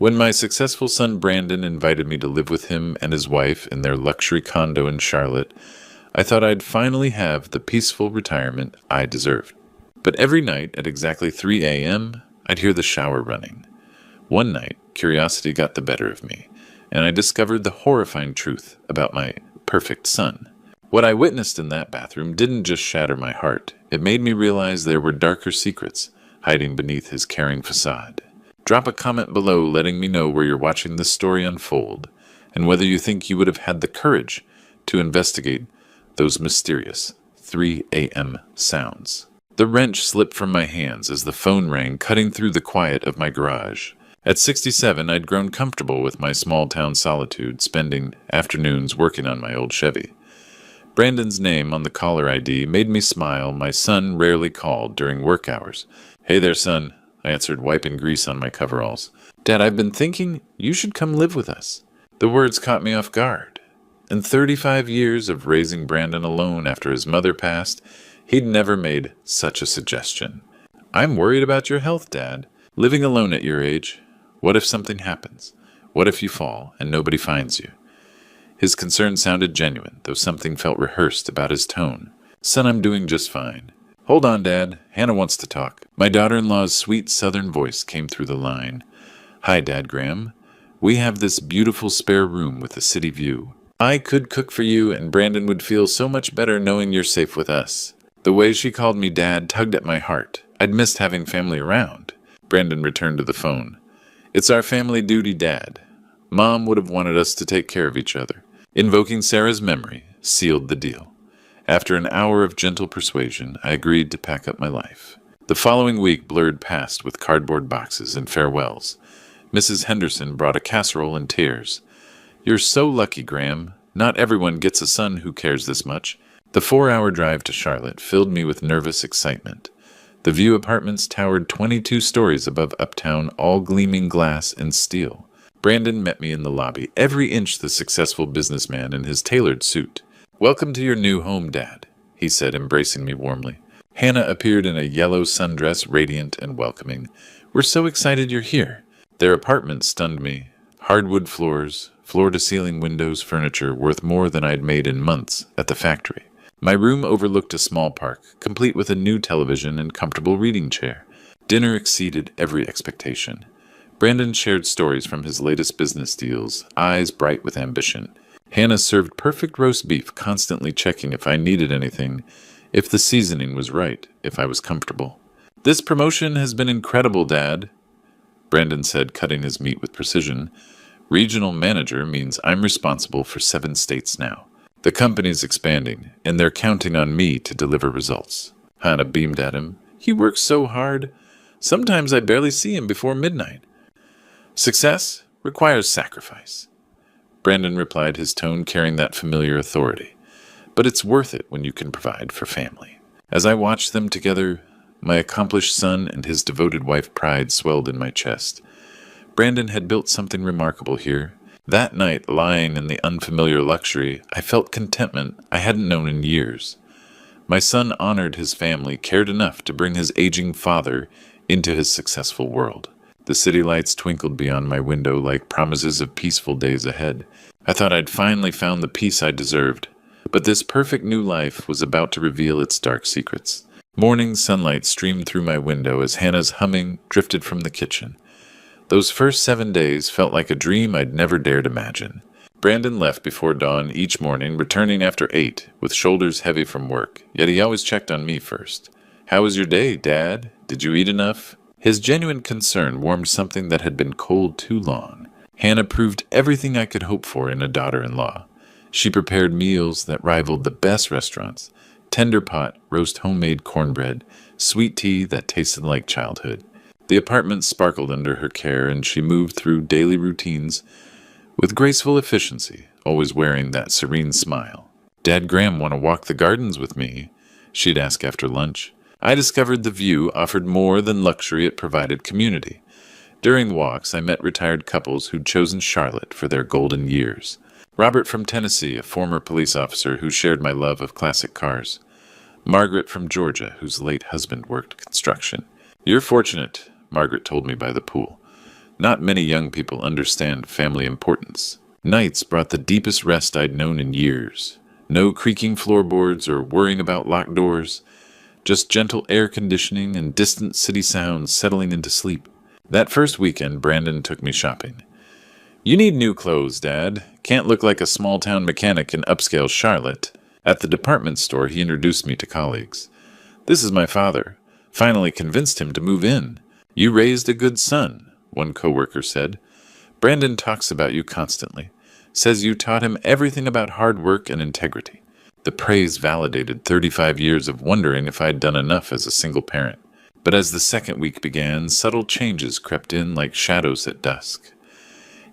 When my successful son Brandon invited me to live with him and his wife in their luxury condo in Charlotte, I thought I'd finally have the peaceful retirement I deserved. But every night at exactly 3 a.m., I'd hear the shower running. One night, curiosity got the better of me, and I discovered the horrifying truth about my perfect son. What I witnessed in that bathroom didn't just shatter my heart. It made me realize there were darker secrets hiding beneath his caring facade. Drop a comment below letting me know where you're watching this story unfold, and whether you think you would have had the courage to investigate those mysterious 3 a.m. sounds. The wrench slipped from my hands as the phone rang, cutting through the quiet of my garage. At 67, I'd grown comfortable with my small-town solitude, spending afternoons working on my old Chevy. Brandon's name on the caller ID made me smile. My son rarely called during work hours. "Hey there, son," I answered, wiping grease on my coveralls. "Dad, I've been thinking you should come live with us." The words caught me off guard. In 35 years of raising Brandon alone after his mother passed, he'd never made such a suggestion. "I'm worried about your health, Dad. Living alone at your age. What if something happens? What if you fall and nobody finds you?" His concern sounded genuine, though something felt rehearsed about his tone. "Son, I'm doing just fine." "Hold on, Dad. Hannah wants to talk." My daughter-in-law's sweet southern voice came through the line. "Hi, Dad Graham. We have this beautiful spare room with a city view. I could cook for you, and Brandon would feel so much better knowing you're safe with us." The way she called me Dad tugged at my heart. I'd missed having family around. Brandon returned to the phone. "It's our family duty, Dad. Mom would have wanted us to take care of each other." Invoking Sarah's memory sealed the deal. After an hour of gentle persuasion, I agreed to pack up my life. The following week blurred past with cardboard boxes and farewells. Mrs. Henderson brought a casserole in tears. "You're so lucky, Graham. Not everyone gets a son who cares this much." The 4-hour drive to Charlotte filled me with nervous excitement. The View Apartments towered 22 stories above uptown, all gleaming glass and steel. Brandon met me in the lobby, every inch the successful businessman in his tailored suit. "Welcome to your new home, Dad," he said, embracing me warmly. Hannah appeared in a yellow sundress, radiant and welcoming. "We're so excited you're here." Their apartment stunned me. Hardwood floors, floor-to-ceiling windows, furniture worth more than I'd made in months at the factory. My room overlooked a small park, complete with a new television and comfortable reading chair. Dinner exceeded every expectation. Brandon shared stories from his latest business deals, eyes bright with ambition. Hannah served perfect roast beef, constantly checking if I needed anything, if the seasoning was right, if I was comfortable. "This promotion has been incredible, Dad," Brandon said, cutting his meat with precision. "Regional manager means I'm responsible for 7 states now. The company's expanding, and they're counting on me to deliver results." Hannah beamed at him. "He works so hard. Sometimes I barely see him before midnight." "Success requires sacrifice," Brandon replied, his tone carrying that familiar authority. "But it's worth it when you can provide for family." As I watched them together, my accomplished son and his devoted wife pride swelled in my chest. Brandon had built something remarkable here. That night, lying in the unfamiliar luxury, I felt contentment I hadn't known in years. My son honored his family, cared enough to bring his aging father into his successful world. The city lights twinkled beyond my window like promises of peaceful days ahead. I thought I'd finally found the peace I deserved. But this perfect new life was about to reveal its dark secrets. Morning sunlight streamed through my window as Hannah's humming drifted from the kitchen. Those first 7 days felt like a dream I'd never dared imagine. Brandon left before dawn each morning, returning after 8, with shoulders heavy from work, yet he always checked on me first. "How was your day, Dad? Did you eat enough?" His genuine concern warmed something that had been cold too long. Hannah proved everything I could hope for in a daughter-in-law. She prepared meals that rivaled the best restaurants: tender pot, roast homemade cornbread, sweet tea that tasted like childhood. The apartment sparkled under her care, and she moved through daily routines with graceful efficiency, always wearing that serene smile. "Dad Graham want to walk the gardens with me?" she'd ask after lunch. I discovered the View offered more than luxury, it provided community. During walks, I met retired couples who'd chosen Charlotte for their golden years. Robert from Tennessee, a former police officer who shared my love of classic cars. Margaret from Georgia, whose late husband worked construction. "You're fortunate," Margaret told me by the pool. Not many young people understand family importance. Nights brought the deepest rest I'd known in years. No creaking floorboards or worrying about locked doors. Just gentle air conditioning and distant city sounds settling into sleep. That first weekend, Brandon took me shopping. "You need new clothes, Dad. Can't look like a small-town mechanic in upscale Charlotte." At the department store, he introduced me to colleagues. "This is my father. Finally convinced him to move in. You raised a good son," one coworker said. "Brandon talks about you constantly. Says you taught him everything about hard work and integrity." The praise validated 35 years of wondering if I'd done enough as a single parent. But as the second week began, subtle changes crept in like shadows at dusk.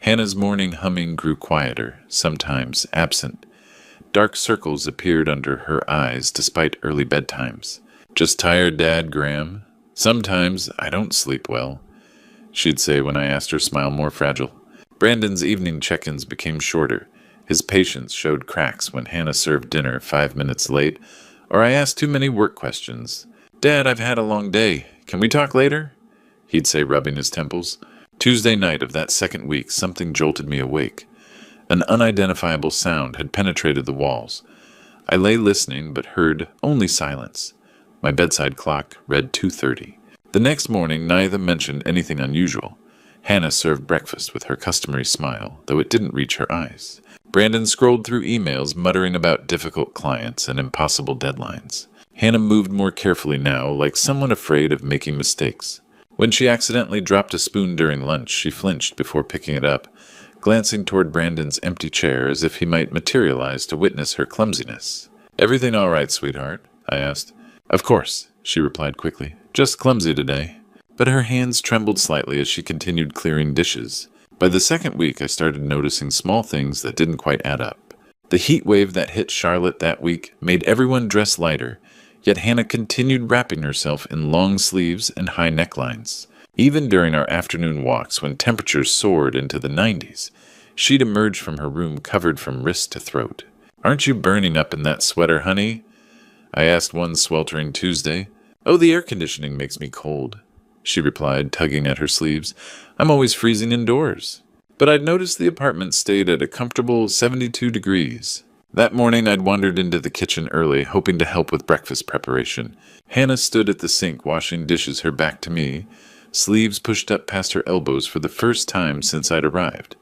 Hannah's morning humming grew quieter, sometimes absent. Dark circles appeared under her eyes despite early bedtimes. "Just tired, Dad, Graham. Sometimes I don't sleep well," she'd say when I asked her smile more fragile. Brandon's evening check-ins became shorter. His patience showed cracks when Hannah served dinner 5 minutes late, or I asked too many work questions. "Dad, I've had a long day. Can we talk later?" he'd say, rubbing his temples. Tuesday night of that second week, something jolted me awake. An unidentifiable sound had penetrated the walls. I lay listening, but heard only silence. My bedside clock read 2:30. The next morning, neither mentioned anything unusual. Hannah served breakfast with her customary smile, though it didn't reach her eyes. Brandon scrolled through emails, muttering about difficult clients and impossible deadlines. Hannah moved more carefully now, like someone afraid of making mistakes. When she accidentally dropped a spoon during lunch, she flinched before picking it up, glancing toward Brandon's empty chair as if he might materialize to witness her clumsiness. "Everything all right, sweetheart?" I asked. "Of course," she replied quickly. "Just clumsy today." But her hands trembled slightly as she continued clearing dishes. By the second week, I started noticing small things that didn't quite add up. The heat wave that hit Charlotte that week made everyone dress lighter, yet Hannah continued wrapping herself in long sleeves and high necklines. Even during our afternoon walks, when temperatures soared into the 90s, she'd emerge from her room covered from wrist to throat. "Aren't you burning up in that sweater, honey?" I asked one sweltering Tuesday. "Oh, the air conditioning makes me cold," she replied, tugging at her sleeves. "I'm always freezing indoors." But I'd noticed the apartment stayed at a comfortable 72 degrees. That morning I'd wandered into the kitchen early, hoping to help with breakfast preparation. Hannah stood at the sink washing dishes, her back to me, sleeves pushed up past her elbows for the first time since I'd arrived.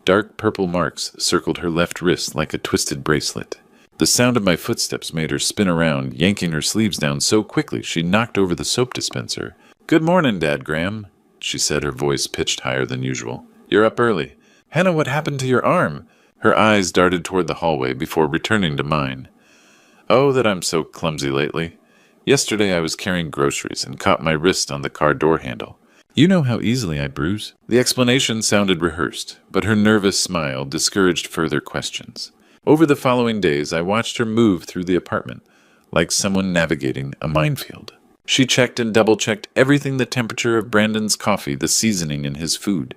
Dark purple marks circled her left wrist like a twisted bracelet. The sound of my footsteps made her spin around, yanking her sleeves down so quickly she knocked over the soap dispenser. "Good morning, Dad Graham," she said, her voice pitched higher than usual. "You're up early." "Hannah, what happened to your arm?" Her eyes darted toward the hallway before returning to mine. "Oh, that I'm so clumsy lately. Yesterday I was carrying groceries and caught my wrist on the car door handle. You know how easily I bruise." The explanation sounded rehearsed, but her nervous smile discouraged further questions. Over the following days, I watched her move through the apartment, like someone navigating a minefield. She checked and double-checked everything: the temperature of Brandon's coffee, the seasoning in his food,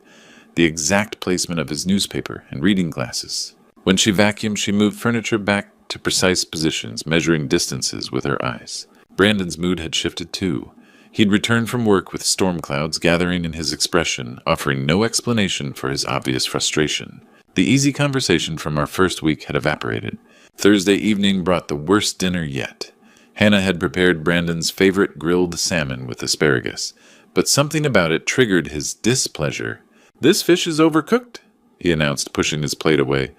the exact placement of his newspaper and reading glasses. When she vacuumed, she moved furniture back to precise positions, measuring distances with her eyes. Brandon's mood had shifted too. He'd returned from work with storm clouds gathering in his expression, offering no explanation for his obvious frustration. The easy conversation from our first week had evaporated. Thursday evening brought the worst dinner yet. Hannah had prepared Brandon's favorite grilled salmon with asparagus, but something about it triggered his displeasure. "This fish is overcooked," he announced, pushing his plate away.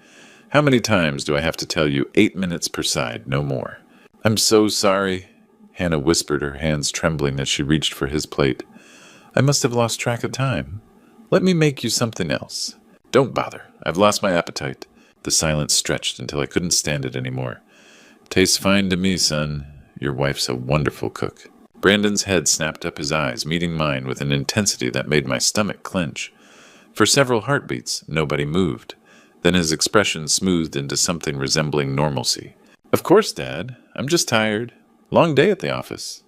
"How many times do I have to tell you? 8 minutes per side, no more." "I'm so sorry," Hannah whispered, her hands trembling as she reached for his plate. "I must have lost track of time. Let me make you something else." "Don't bother. I've lost my appetite." The silence stretched until I couldn't stand it anymore. "Tastes fine to me, son. Your wife's a wonderful cook." Brandon's head snapped up, his eyes meeting mine with an intensity that made my stomach clench. For several heartbeats, nobody moved. Then his expression smoothed into something resembling normalcy. "Of course, Dad. I'm just tired. Long day at the office."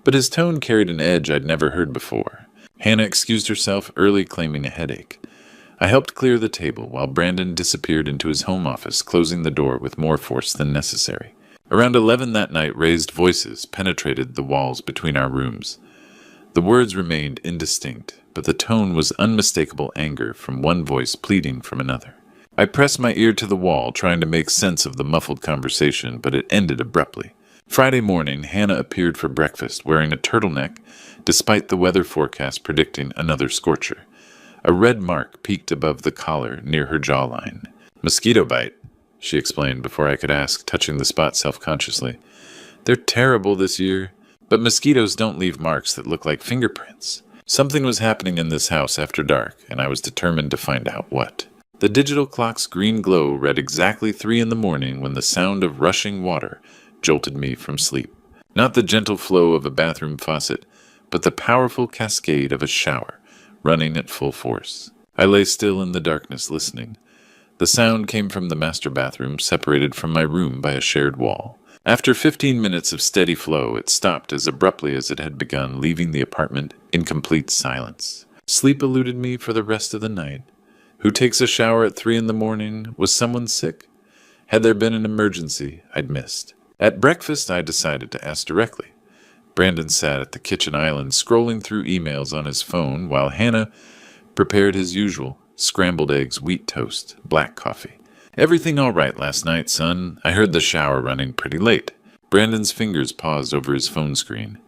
But his tone carried an edge I'd never heard before. Hannah excused herself early, claiming a headache. I helped clear the table while Brandon disappeared into his home office, closing the door with more force than necessary. Around 11 that night, raised voices penetrated the walls between our rooms. The words remained indistinct, but the tone was unmistakable anger from one voice pleading from another. I pressed my ear to the wall, trying to make sense of the muffled conversation, but it ended abruptly. Friday morning, Hannah appeared for breakfast wearing a turtleneck, despite the weather forecast predicting another scorcher. A red mark peeked above the collar near her jawline. "Mosquito bite," she explained before I could ask, touching the spot self-consciously. "They're terrible this year, but mosquitoes don't leave marks that look like fingerprints." Something was happening in this house after dark, and I was determined to find out what. The digital clock's green glow read exactly 3 in the morning when the sound of rushing water jolted me from sleep. Not the gentle flow of a bathroom faucet, but the powerful cascade of a shower, running at full force. I lay still in the darkness, listening. The sound came from the master bathroom, separated from my room by a shared wall. After 15 minutes of steady flow, it stopped as abruptly as it had begun, leaving the apartment in complete silence. Sleep eluded me for the rest of the night. Who takes a shower at 3 in the morning? Was someone sick? Had there been an emergency I'd missed? At breakfast, I decided to ask directly. Brandon sat at the kitchen island, scrolling through emails on his phone, while Hannah prepared his usual scrambled eggs, wheat toast, black coffee. "Everything all right last night, son? I heard the shower running pretty late." Brandon's fingers paused over his phone screen.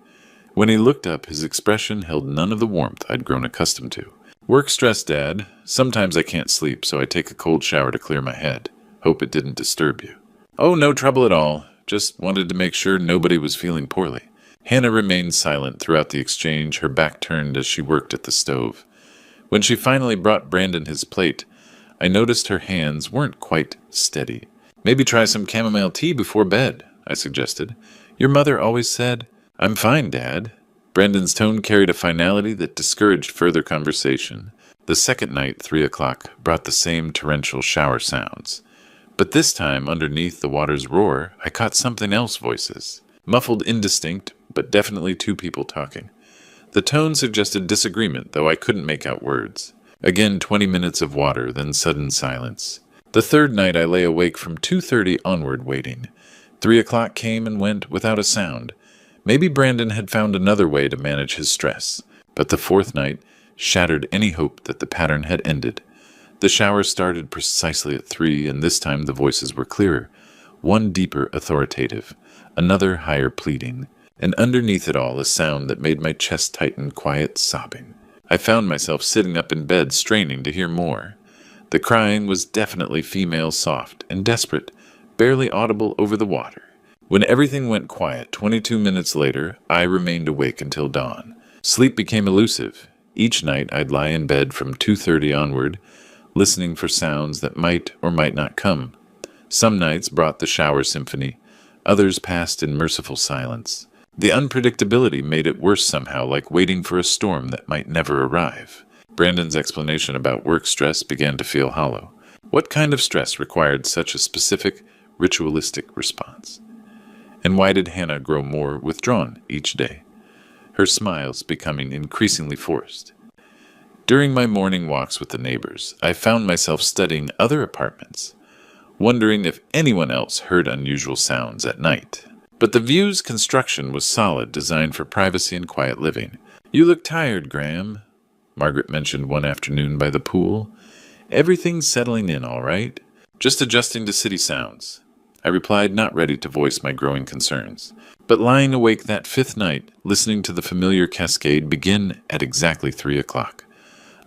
When he looked up, his expression held none of the warmth I'd grown accustomed to. "Work stress, Dad. Sometimes I can't sleep, so I take a cold shower to clear my head. Hope it didn't disturb you." "Oh, no trouble at all. Just wanted to make sure nobody was feeling poorly." Hannah remained silent throughout the exchange, her back turned as she worked at the stove. When she finally brought Brandon his plate, I noticed her hands weren't quite steady. "Maybe try some chamomile tea before bed," I suggested. "Your mother always said—" "I'm fine, Dad." Brandon's tone carried a finality that discouraged further conversation. The second night, 3 o'clock, brought the same torrential shower sounds. But this time, underneath the water's roar, I caught something else voices. Muffled, indistinct, but definitely 2 people talking. The tone suggested disagreement, though I couldn't make out words. Again, 20 minutes of water, then sudden silence. The third night I lay awake from 2:30 onward waiting. 3 o'clock came and went without a sound. Maybe Brandon had found another way to manage his stress, but the fourth night shattered any hope that the pattern had ended. The shower started precisely at 3, and this time the voices were clearer, one deeper authoritative, another higher pleading, and underneath it all a sound that made my chest tighten, quiet sobbing. I found myself sitting up in bed, straining to hear more. The crying was definitely female, soft and desperate, barely audible over the water. When everything went quiet, 22 minutes later, I remained awake until dawn. Sleep became elusive. Each night I'd lie in bed from 2:30 onward, listening for sounds that might or might not come. Some nights brought the shower symphony. Others passed in merciful silence. The unpredictability made it worse somehow, like waiting for a storm that might never arrive. Brandon's explanation about work stress began to feel hollow. What kind of stress required such a specific, ritualistic response? And why did Hannah grow more withdrawn each day, her smiles becoming increasingly forced? During my morning walks with the neighbors, I found myself studying other apartments, wondering if anyone else heard unusual sounds at night. But the view's construction was solid, designed for privacy and quiet living. "You look tired, Graham," Margaret mentioned one afternoon by the pool. "Everything's settling in all right. Just adjusting to city sounds." I replied, not ready to voice my growing concerns. But lying awake that 5th night, listening to the familiar cascade begin at exactly 3 o'clock,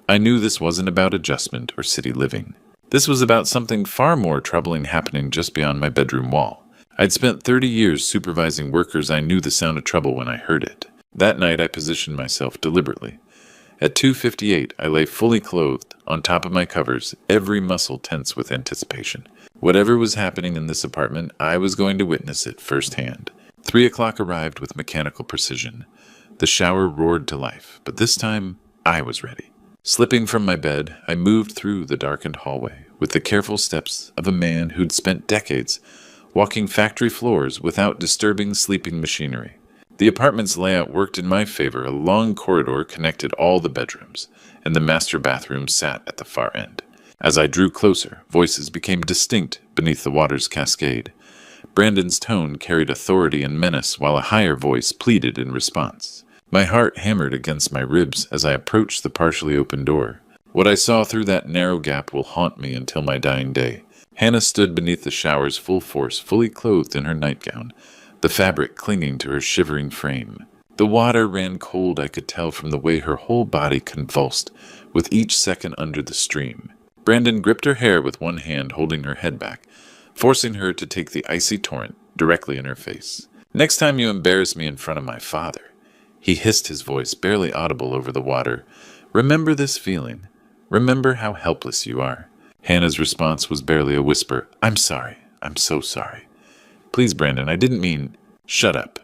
I knew this wasn't about adjustment or city living. This was about something far more troubling happening just beyond my bedroom wall. I'd spent 30 years supervising workers. I knew the sound of trouble when I heard it. That night I positioned myself deliberately. At 2:58, I lay fully clothed, on top of my covers, every muscle tense with anticipation. Whatever was happening in this apartment, I was going to witness it firsthand. 3 o'clock arrived with mechanical precision. The shower roared to life, but this time I was ready. Slipping from my bed, I moved through the darkened hallway with the careful steps of a man who'd spent decades walking factory floors without disturbing sleeping machinery. The apartment's layout worked in my favor. A long corridor connected all the bedrooms, and the master bathroom sat at the far end. As I drew closer, voices became distinct beneath the water's cascade. Brandon's tone carried authority and menace, while a higher voice pleaded in response. My heart hammered against my ribs as I approached the partially open door. What I saw through that narrow gap will haunt me until my dying day. Hannah stood beneath the shower's full force, fully clothed in her nightgown, the fabric clinging to her shivering frame. The water ran cold, I could tell from the way her whole body convulsed with each second under the stream. Brandon gripped her hair with one hand, holding her head back, forcing her to take the icy torrent directly in her face. "Next time you embarrass me in front of my father," he hissed, his voice barely audible over the water, "remember this feeling. Remember how helpless you are." Hannah's response was barely a whisper. "I'm sorry. I'm so sorry." "Please, Brandon, I didn't mean—" "Shut up."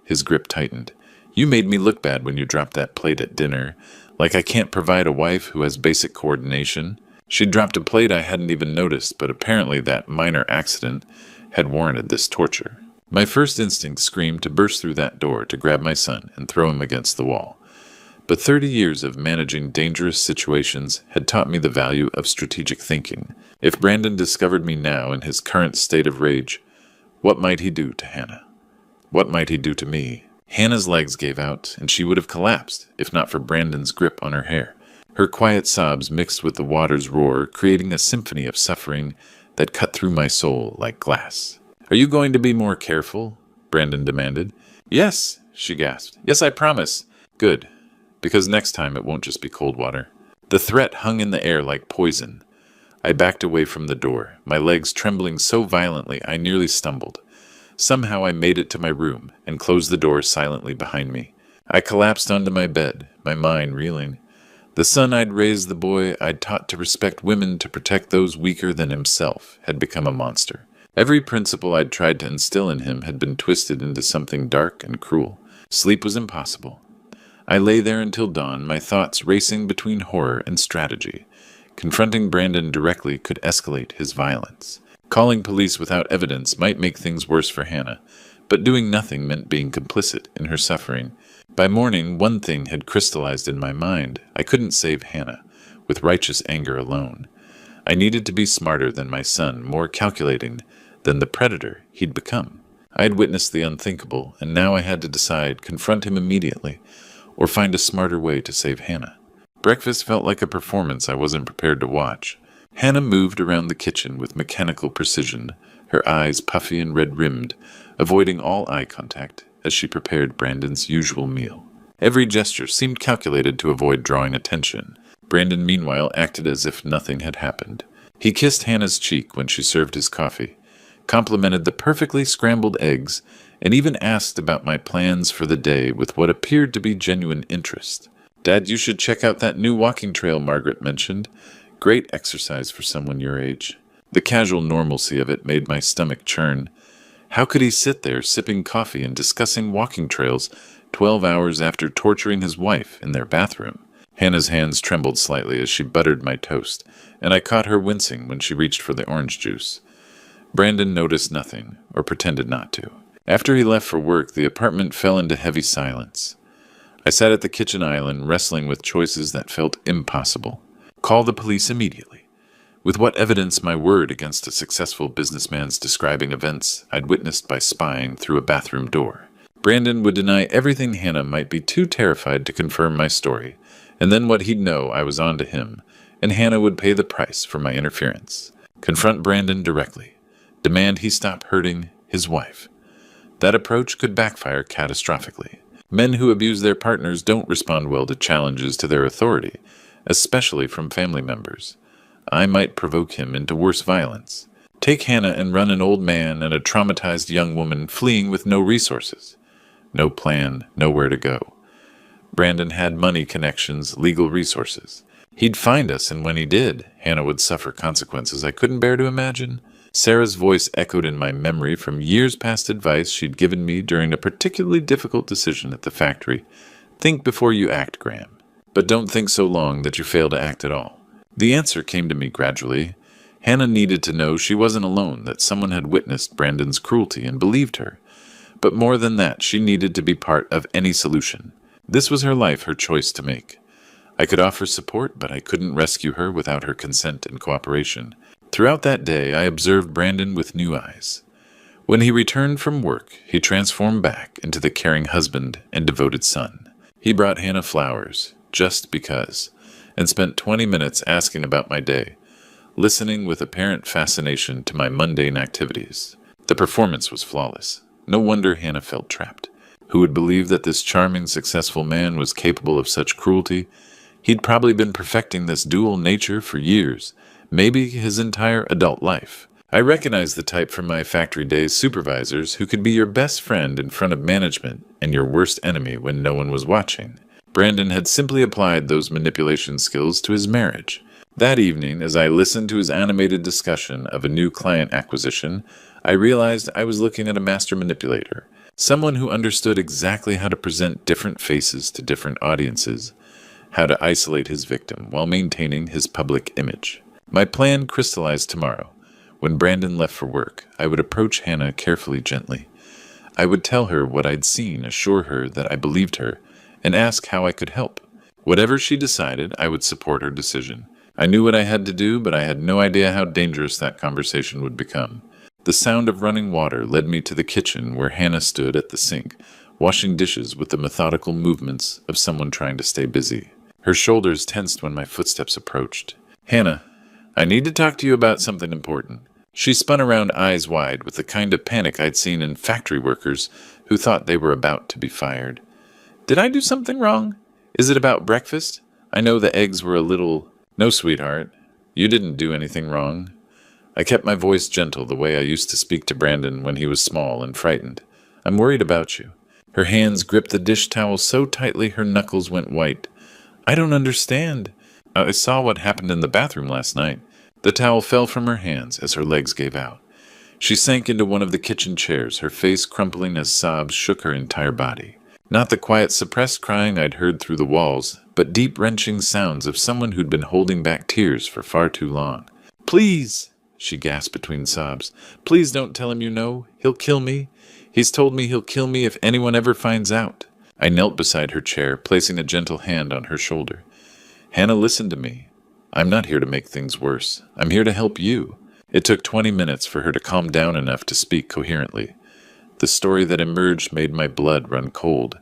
His grip tightened. "You made me look bad when you dropped that plate at dinner, like I can't provide a wife who has basic coordination." She'd dropped a plate I hadn't even noticed, but apparently that minor accident had warranted this torture. My first instinct screamed to burst through that door, to grab my son and throw him against the wall. But 30 years of managing dangerous situations had taught me the value of strategic thinking. If Brandon discovered me now in his current state of rage, what might he do to Hannah? What might he do to me? Hannah's legs gave out, and she would have collapsed, if not for Brandon's grip on her hair. Her quiet sobs mixed with the water's roar, creating a symphony of suffering that cut through my soul like glass. "Are you going to be more careful?" Brandon demanded. "Yes," she gasped. "Yes, I promise." "Good, because next time it won't just be cold water." The threat hung in the air like poison. I backed away from the door, my legs trembling so violently I nearly stumbled. Somehow I made it to my room and closed the door silently behind me. I collapsed onto my bed, my mind reeling. The son I'd raised, the boy I'd taught to respect women, to protect those weaker than himself, had become a monster. Every principle I'd tried to instill in him had been twisted into something dark and cruel. Sleep was impossible. I lay there until dawn, my thoughts racing between horror and strategy. Confronting Brandon directly could escalate his violence. Calling police without evidence might make things worse for Hannah, but doing nothing meant being complicit in her suffering. By morning, one thing had crystallized in my mind. I couldn't save Hannah with righteous anger alone. I needed to be smarter than my son, more calculating than the predator he'd become. I had witnessed the unthinkable, and now I had to decide, confront him immediately, or find a smarter way to save Hannah. Breakfast felt like a performance I wasn't prepared to watch. Hannah moved around the kitchen with mechanical precision, her eyes puffy and red-rimmed, avoiding all eye contact as she prepared Brandon's usual meal. Every gesture seemed calculated to avoid drawing attention. Brandon, meanwhile, acted as if nothing had happened. He kissed Hannah's cheek when she served his coffee, complimented the perfectly scrambled eggs, and even asked about my plans for the day with what appeared to be genuine interest. "Dad, you should check out that new walking trail Margaret mentioned. Great exercise for someone your age." The casual normalcy of it made my stomach churn. How could he sit there sipping coffee and discussing walking trails 12 hours after torturing his wife in their bathroom? Hannah's hands trembled slightly as she buttered my toast, and I caught her wincing when she reached for the orange juice. Brandon noticed nothing, or pretended not to. After he left for work, the apartment fell into heavy silence. I sat at the kitchen island, wrestling with choices that felt impossible. Call the police immediately. With what evidence my word against a successful businessman's describing events I'd witnessed by spying through a bathroom door? Brandon would deny everything. Hannah might be too terrified to confirm my story, and then what he'd know I was on to him, and Hannah would pay the price for my interference. Confront Brandon directly. Demand he stop hurting his wife. That approach could backfire catastrophically. Men who abuse their partners don't respond well to challenges to their authority, especially from family members. I might provoke him into worse violence. Take Hannah and run an old man and a traumatized young woman fleeing with no resources. No plan, nowhere to go. Brandon had money connections, legal resources. He'd find us, and when he did, Hannah would suffer consequences I couldn't bear to imagine. Sarah's voice echoed in my memory from years past advice she'd given me during a particularly difficult decision at the factory. Think before you act, Graham. But don't think so long that you fail to act at all. The answer came to me gradually. Hannah needed to know she wasn't alone, that someone had witnessed Brandon's cruelty and believed her. But more than that, she needed to be part of any solution. This was her life, her choice to make. I could offer support, but I couldn't rescue her without her consent and cooperation. Throughout that day, I observed Brandon with new eyes. When he returned from work, he transformed back into the caring husband and devoted son. He brought Hannah flowers, just because, and spent 20 minutes asking about my day, listening with apparent fascination to my mundane activities. The performance was flawless. No wonder Hannah felt trapped. Who would believe that this charming, successful man was capable of such cruelty? He'd probably been perfecting this dual nature for years, maybe his entire adult life. I recognized the type from my factory days supervisors who could be your best friend in front of management and your worst enemy when no one was watching. Brandon had simply applied those manipulation skills to his marriage. That evening, as I listened to his animated discussion of a new client acquisition, I realized I was looking at a master manipulator, someone who understood exactly how to present different faces to different audiences, how to isolate his victim while maintaining his public image. My plan crystallized tomorrow. When Brandon left for work, I would approach Hannah carefully, gently. I would tell her what I'd seen, assure her that I believed her, and ask how I could help. Whatever she decided, I would support her decision. I knew what I had to do, but I had no idea how dangerous that conversation would become. The sound of running water led me to the kitchen where Hannah stood at the sink, washing dishes with the methodical movements of someone trying to stay busy. Her shoulders tensed when my footsteps approached. "Hannah, I need to talk to you about something important." She spun around, eyes wide, with the kind of panic I'd seen in factory workers who thought they were about to be fired. "Did I do something wrong? Is it about breakfast? I know the eggs were a little—" "No, sweetheart. You didn't do anything wrong." I kept my voice gentle, the way I used to speak to Brandon when he was small and frightened. "I'm worried about you." Her hands gripped the dish towel so tightly her knuckles went white. "I don't understand. I saw what happened in the bathroom last night." The towel fell from her hands as her legs gave out. She sank into one of the kitchen chairs, her face crumpling as sobs shook her entire body. Not the quiet, suppressed crying I'd heard through the walls, but deep, wrenching sounds of someone who'd been holding back tears for far too long. "Please," she gasped between sobs. "Please don't tell him you know. He'll kill me. He's told me he'll kill me if anyone ever finds out." I knelt beside her chair, placing a gentle hand on her shoulder. "Hannah, listen to me. I'm not here to make things worse. I'm here to help you." It took 20 minutes for her to calm down enough to speak coherently. The story that emerged made my blood run cold.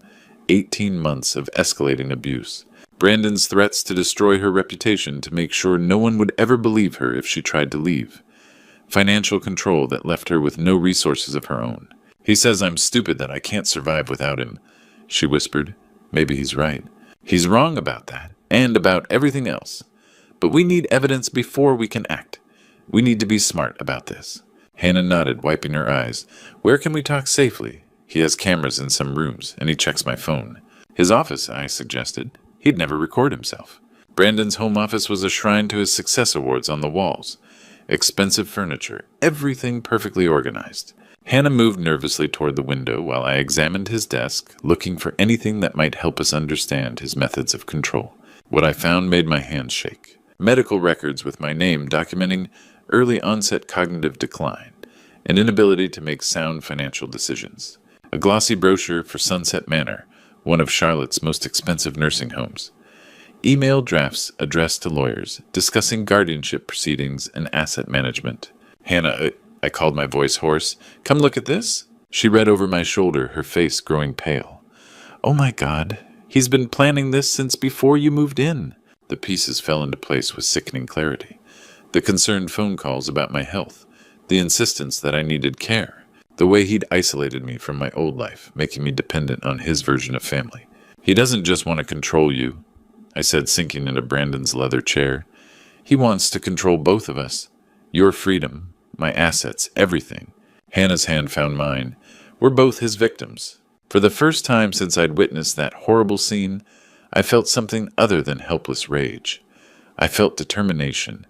18 months of escalating abuse. Brandon's threats to destroy her reputation to make sure no one would ever believe her if she tried to leave. Financial control that left her with no resources of her own. "He says I'm stupid, that I can't survive without him," she whispered. "Maybe he's right. He's wrong about that, and about everything else. But we need evidence before we can act. We need to be smart about this." Hannah nodded, wiping her eyes. "Where can we talk safely? He has cameras in some rooms, and he checks my phone." "His office," I suggested. He'd never record himself. Brandon's home office was a shrine to his success awards on the walls. Expensive furniture, everything perfectly organized. Hannah moved nervously toward the window while I examined his desk, looking for anything that might help us understand his methods of control. What I found made my hands shake. Medical records with my name documenting early onset cognitive decline, and inability to make sound financial decisions. A glossy brochure for Sunset Manor, one of Charlotte's most expensive nursing homes. Email drafts addressed to lawyers, discussing guardianship proceedings and asset management. "Hannah," I called, my voice hoarse, "come look at this." She read over my shoulder, her face growing pale. "Oh my God, he's been planning this since before you moved in." The pieces fell into place with sickening clarity. The concerned phone calls about my health, the insistence that I needed care, the way he'd isolated me from my old life, making me dependent on his version of family. "He doesn't just want to control you," I said, sinking into Brandon's leather chair. "He wants to control both of us. Your freedom, my assets, everything." Hannah's hand found mine. "We're both his victims." For the first time since I'd witnessed that horrible scene, I felt something other than helpless rage. I felt determination.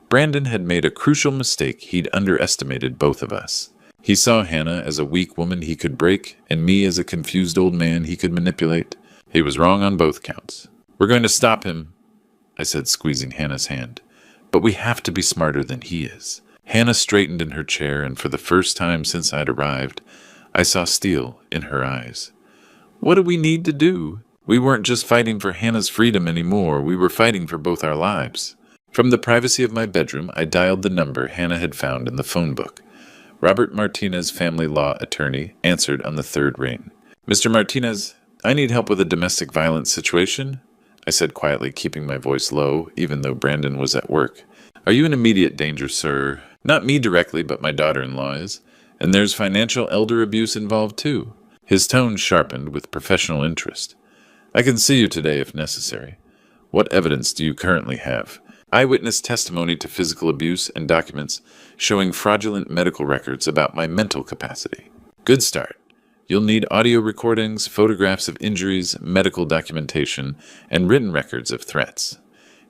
Brandon had made a crucial mistake. He'd underestimated both of us. He saw Hannah as a weak woman he could break, and me as a confused old man he could manipulate. He was wrong on both counts. "We're going to stop him," I said, squeezing Hannah's hand. "But we have to be smarter than he is." Hannah straightened in her chair, and for the first time since I'd arrived, I saw steel in her eyes. "What do we need to do? We weren't just fighting for Hannah's freedom anymore. We were fighting for both our lives." From the privacy of my bedroom, I dialed the number Hannah had found in the phone book. Robert Martinez, family law attorney, answered on the third ring. "Mr. Martinez, I need help with a domestic violence situation, I said quietly, keeping my voice low, even though Brandon was at work. Are you in immediate danger, sir? Not me directly, but my daughter-in-law is. And there's financial elder abuse involved, too. His tone sharpened with professional interest. I can see you today if necessary. What evidence do you currently have? Eyewitness testimony to physical abuse and documents showing fraudulent medical records about my mental capacity. Good start. You'll need audio recordings, photographs of injuries, medical documentation, and written records of threats.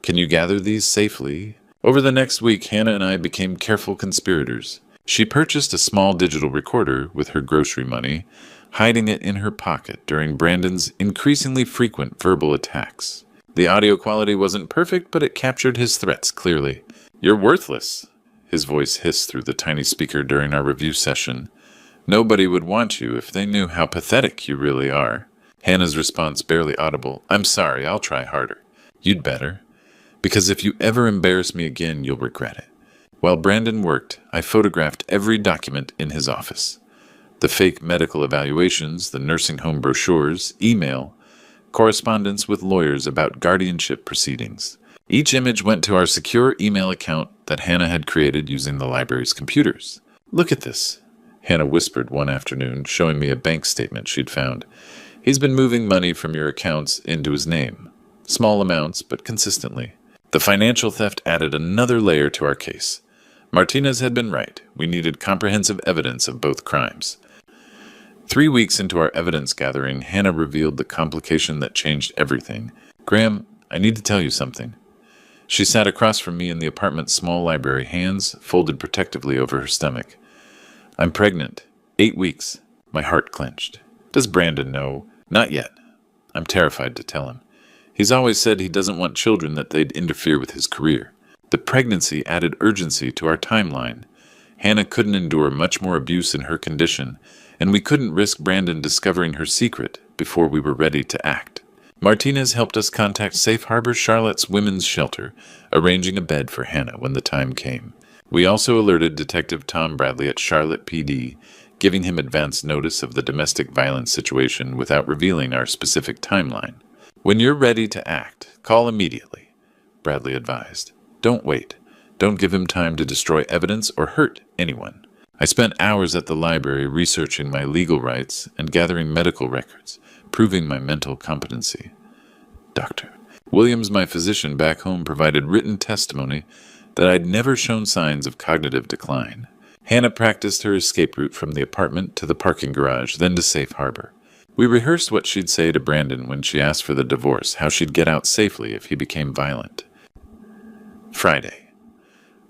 Can you gather these safely? Over the next week, Hannah and I became careful conspirators. She purchased a small digital recorder with her grocery money, hiding it in her pocket during Brandon's increasingly frequent verbal attacks. The audio quality wasn't perfect, but it captured his threats clearly. You're worthless, his voice hissed through the tiny speaker during our review session. Nobody would want you if they knew how pathetic you really are. Hannah's response barely audible. I'm sorry, I'll try harder. You'd better. Because if you ever embarrass me again, you'll regret it. While Brandon worked, I photographed every document in his office. The fake medical evaluations, the nursing home brochures, email, correspondence with lawyers about guardianship proceedings. Each image went to our secure email account that Hannah had created using the library's computers. Look at this, Hannah whispered one afternoon, showing me a bank statement she'd found. He's been moving money from your accounts into his name. Small amounts, but consistently. The financial theft added another layer to our case. Martinez had been right. We needed comprehensive evidence of both crimes. 3 weeks into our evidence gathering, Hannah revealed the complication that changed everything. Graham, I need to tell you something. She sat across from me in the apartment's small library, hands folded protectively over her stomach. I'm pregnant. 8 weeks. My heart clenched. Does Brandon know? Not yet. I'm terrified to tell him. He's always said he doesn't want children, that they'd interfere with his career. The pregnancy added urgency to our timeline. Hannah couldn't endure much more abuse in her condition, and we couldn't risk Brandon discovering her secret before we were ready to act. Martinez helped us contact Safe Harbor Charlotte's women's shelter, arranging a bed for Hannah when the time came. We also alerted Detective Tom Bradley at Charlotte PD, giving him advance notice of the domestic violence situation without revealing our specific timeline. When you're ready to act, call immediately, Bradley advised. Don't wait. Don't give him time to destroy evidence or hurt anyone. I spent hours at the library researching my legal rights and gathering medical records, proving my mental competency. Dr. Williams, my physician back home, provided written testimony that I'd never shown signs of cognitive decline. Hannah practiced her escape route from the apartment to the parking garage, then to Safe Harbor. We rehearsed what she'd say to Brandon when she asked for the divorce, how she'd get out safely if he became violent. Friday.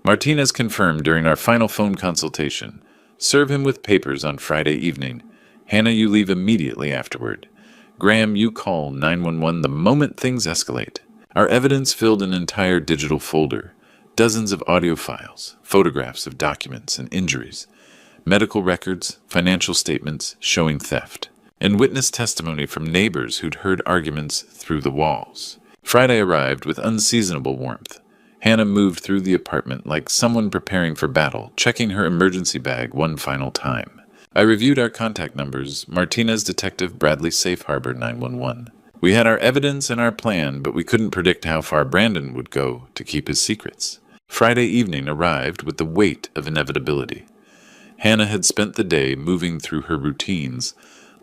Martinez confirmed during our final phone consultation. Serve him with papers on Friday evening. Hannah, you leave immediately afterward. Graham, you call 911 the moment things escalate. Our evidence filled an entire digital folder. Dozens of audio files, photographs of documents and injuries, medical records, financial statements showing theft, and witness testimony from neighbors who'd heard arguments through the walls. Friday arrived with unseasonable warmth. Hannah moved through the apartment like someone preparing for battle, checking her emergency bag one final time. I reviewed our contact numbers, Martinez Detective Bradley Safe Harbor 911. We had our evidence and our plan, but we couldn't predict how far Brandon would go to keep his secrets. Friday evening arrived with the weight of inevitability. Hannah had spent the day moving through her routines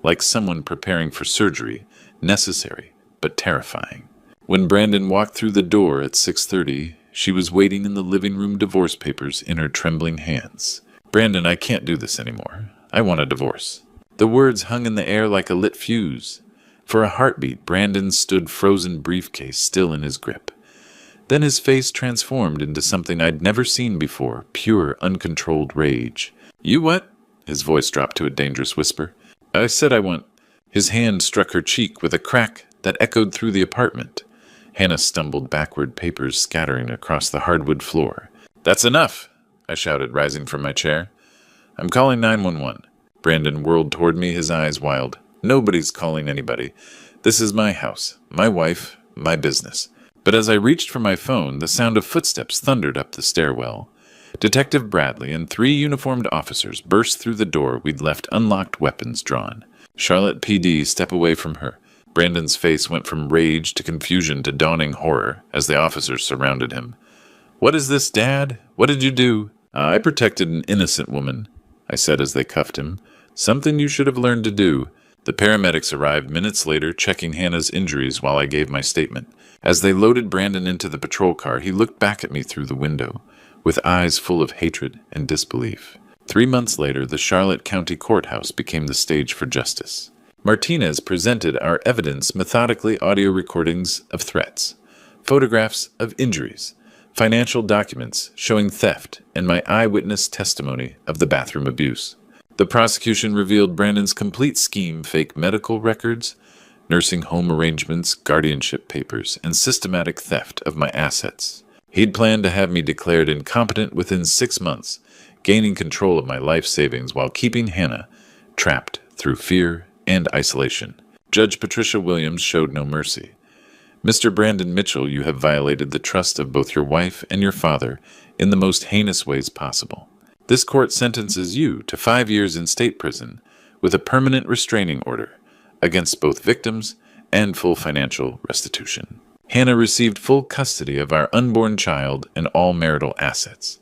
like someone preparing for surgery, necessary but terrifying. When Brandon walked through the door at 6:30, she was waiting in the living room, divorce papers in her trembling hands. Brandon, I can't do this anymore. I want a divorce. The words hung in the air like a lit fuse. For a heartbeat, Brandon stood frozen briefcase still in his grip. Then his face transformed into something I'd never seen before, pure, uncontrolled rage. You what? His voice dropped to a dangerous whisper. I said I want. His hand struck her cheek with a crack that echoed through the apartment. Hannah stumbled backward, papers scattering across the hardwood floor. That's enough, I shouted, rising from my chair. I'm calling 911. Brandon whirled toward me, his eyes wild. Nobody's calling anybody. This is my house, my wife, my business. But as I reached for my phone, the sound of footsteps thundered up the stairwell. Detective Bradley and 3 uniformed officers burst through the door we'd left unlocked, weapons drawn. Charlotte PD, step away from her. Brandon's face went from rage to confusion to dawning horror as the officers surrounded him. "What is this, Dad? What did you do?" "I protected an innocent woman," I said as they cuffed him. "Something you should have learned to do." The paramedics arrived minutes later, checking Hannah's injuries while I gave my statement. As they loaded Brandon into the patrol car, he looked back at me through the window, with eyes full of hatred and disbelief. 3 months later, the Charlotte County Courthouse became the stage for justice. Martinez presented our evidence methodically: audio recordings of threats, photographs of injuries, financial documents showing theft, and my eyewitness testimony of the bathroom abuse. The prosecution revealed Brandon's complete scheme: fake medical records, nursing home arrangements, guardianship papers, and systematic theft of my assets. He'd planned to have me declared incompetent within 6 months, gaining control of my life savings while keeping Hannah trapped through fear and isolation. Judge Patricia Williams showed no mercy. "Mr. Brandon Mitchell, you have violated the trust of both your wife and your father in the most heinous ways possible. This court sentences you to 5 years in state prison with a permanent restraining order against both victims and full financial restitution." Hannah received full custody of our unborn child and all marital assets.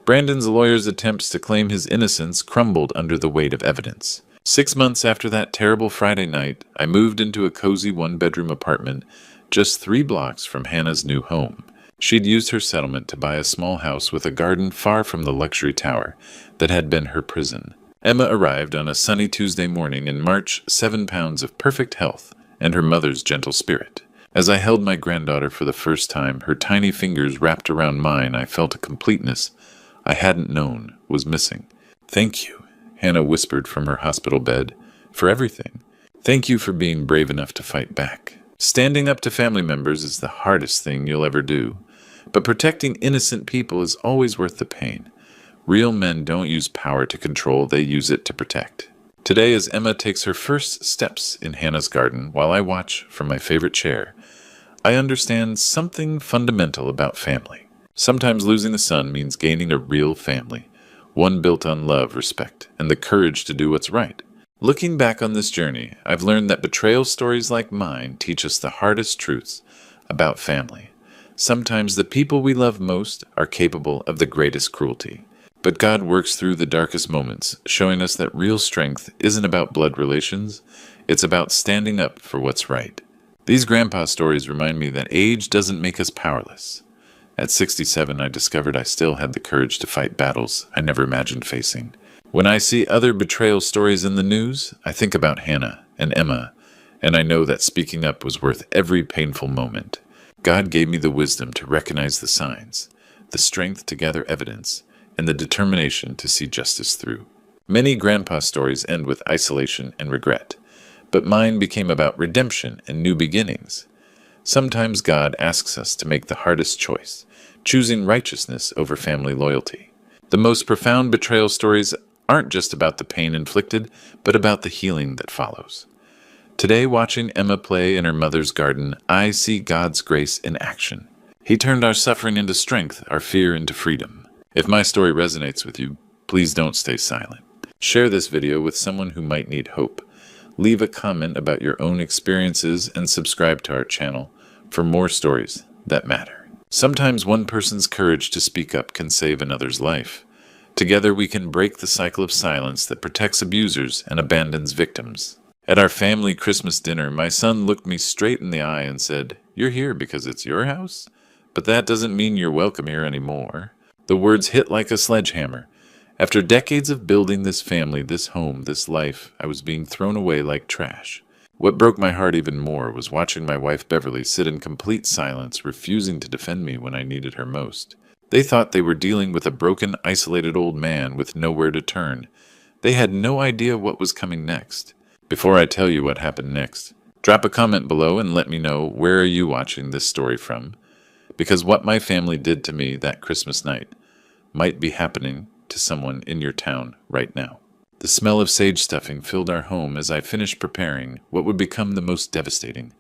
Brandon's lawyer's attempts to claim his innocence crumbled under the weight of evidence. 6 months after that terrible Friday night, I moved into a cozy one-bedroom apartment just 3 blocks from Hannah's new home. She'd used her settlement to buy a small house with a garden far from the luxury tower that had been her prison. Emma arrived on a sunny Tuesday morning in March, 7 pounds of perfect health and her mother's gentle spirit. As I held my granddaughter for the first time, her tiny fingers wrapped around mine, I felt a completeness I hadn't known was missing. "Thank you," Hannah whispered from her hospital bed, "for everything. Thank you for being brave enough to fight back. Standing up to family members is the hardest thing you'll ever do, but protecting innocent people is always worth the pain. Real men don't use power to control, they use it to protect." Today, as Emma takes her first steps in Hannah's garden while I watch from my favorite chair, I understand something fundamental about family. Sometimes losing a son means gaining a real family, one built on love, respect, and the courage to do what's right. Looking back on this journey, I've learned that betrayal stories like mine teach us the hardest truths about family. Sometimes the people we love most are capable of the greatest cruelty. But God works through the darkest moments, showing us that real strength isn't about blood relations, it's about standing up for what's right. These grandpa stories remind me that age doesn't make us powerless. At 67, I discovered I still had the courage to fight battles I never imagined facing. When I see other betrayal stories in the news, I think about Hannah and Emma, and I know that speaking up was worth every painful moment. God gave me the wisdom to recognize the signs, the strength to gather evidence, and the determination to see justice through. Many grandpa stories end with isolation and regret, but mine became about redemption and new beginnings. Sometimes God asks us to make the hardest choice, choosing righteousness over family loyalty. The most profound betrayal stories aren't just about the pain inflicted, but about the healing that follows. Today, watching Emma play in her mother's garden, I see God's grace in action. He turned our suffering into strength, our fear into freedom. If my story resonates with you, please don't stay silent. Share this video with someone who might need hope. Leave a comment about your own experiences and subscribe to our channel for more stories that matter. Sometimes one person's courage to speak up can save another's life. Together we can break the cycle of silence that protects abusers and abandons victims. At our family Christmas dinner, my son looked me straight in the eye and said, "You're here because it's your house? But that doesn't mean you're welcome here anymore." The words hit like a sledgehammer. After decades of building this family, this home, this life, I was being thrown away like trash. What broke my heart even more was watching my wife Beverly sit in complete silence, refusing to defend me when I needed her most. They thought they were dealing with a broken, isolated old man with nowhere to turn. They had no idea what was coming next. Before I tell you what happened next, drop a comment below and let me know where are you watching this story from, because what my family did to me that Christmas night might be happening to someone in your town right now. The smell of sage stuffing filled our home as I finished preparing what would become the most devastating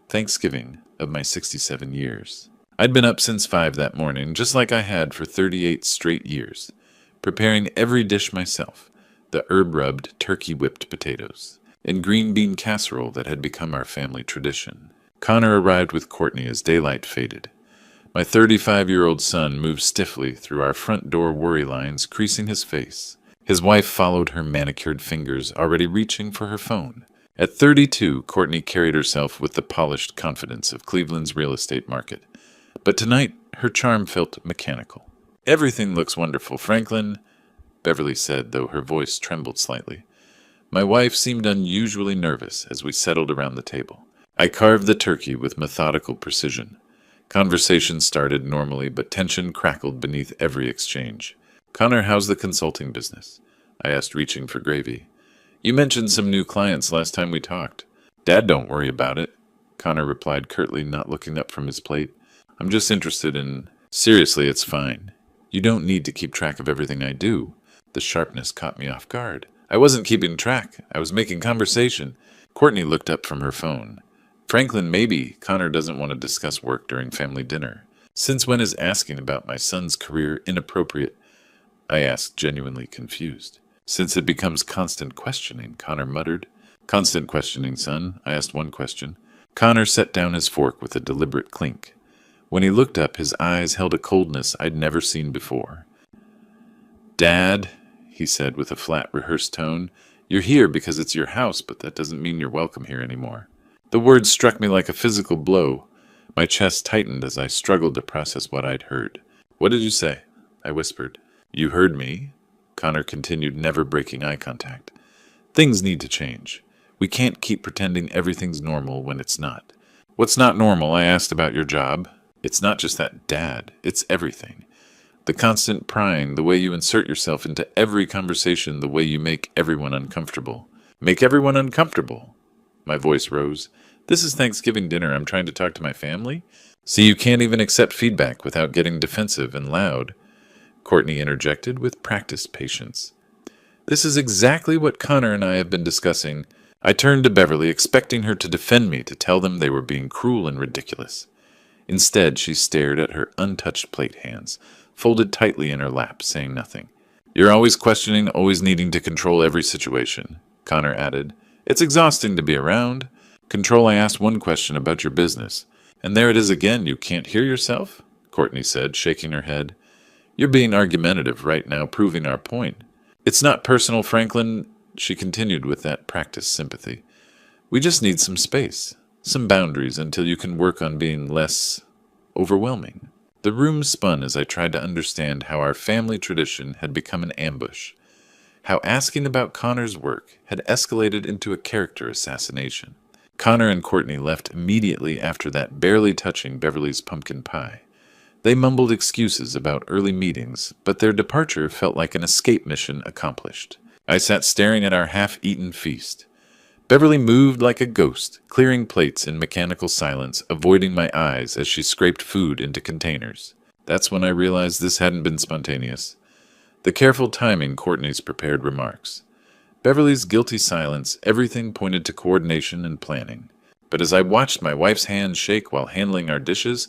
Thanksgiving of my 67 years. I'd been up since 5 that morning, just like I had for 38 straight years, preparing every dish myself, the herb-rubbed, turkey-whipped potatoes, and green bean casserole that had become our family tradition. Connor arrived with Courtney as daylight faded. My 35-year-old son moved stiffly through our front door worry lines, creasing his face. His wife followed her manicured fingers, already reaching for her phone. At 32, Courtney carried herself with the polished confidence of Cleveland's real estate market. But tonight, her charm felt mechanical. "Everything looks wonderful, Franklin," Beverly said, though her voice trembled slightly. My wife seemed unusually nervous as we settled around the table. I carved the turkey with methodical precision. Conversation started normally, but tension crackled beneath every exchange. "Connor, how's the consulting business?" I asked, reaching for gravy. "You mentioned some new clients last time we talked." "Dad, don't worry about it," Connor replied curtly, not looking up from his plate. "I'm just interested in—" "Seriously, it's fine. You don't need to keep track of everything I do." The sharpness caught me off guard. I wasn't keeping track. I was making conversation. Courtney looked up from her phone. "Franklin, maybe Connor doesn't want to discuss work during family dinner. Since when is asking about my son's career inappropriate?" I asked, genuinely confused. "Since it becomes constant questioning," Connor muttered. "Constant questioning, son?" I asked one question. Connor set down his fork with a deliberate clink. When he looked up, his eyes held a coldness I'd never seen before. "Dad," he said with a flat, rehearsed tone, "you're here because it's your house, but that doesn't mean you're welcome here anymore." The words struck me like a physical blow. My chest tightened as I struggled to process what I'd heard. "What did you say?" I whispered. "You heard me," Connor continued, never breaking eye contact. "Things need to change. We can't keep pretending everything's normal when it's not." "What's not normal?" I asked. "About your job." "It's not just that, Dad. It's everything. The constant prying, the way you insert yourself into every conversation, the way you make everyone uncomfortable." "Make everyone uncomfortable?" My voice rose. "This is Thanksgiving dinner. I'm trying to talk to my family. So you can't even accept feedback without getting defensive and loud," Courtney interjected with practiced patience. "This is exactly what Connor and I have been discussing." I turned to Beverly, expecting her to defend me, to tell them they were being cruel and ridiculous. Instead, she stared at her untouched plate hands, folded tightly in her lap, saying nothing. "You're always questioning, always needing to control every situation," Connor added. "It's exhausting to be around. Control, I asked one question about your business. And there it is again, you can't hear yourself?" Courtney said, shaking her head. "You're being argumentative right now, proving our point." "It's not personal, Franklin," she continued with that practiced sympathy. "We just need some space, some boundaries until you can work on being less overwhelming." The room spun as I tried to understand how our family tradition had become an ambush, how asking about Connor's work had escalated into a character assassination. Connor and Courtney left immediately after that, barely touching Beverly's pumpkin pie. They mumbled excuses about early meetings, but their departure felt like an escape mission accomplished. I sat staring at our half-eaten feast. Beverly moved like a ghost, clearing plates in mechanical silence, avoiding my eyes as she scraped food into containers. That's when I realized this hadn't been spontaneous. The careful timing Courtney's prepared remarks. Beverly's guilty silence, everything pointed to coordination and planning. But as I watched my wife's hands shake while handling our dishes,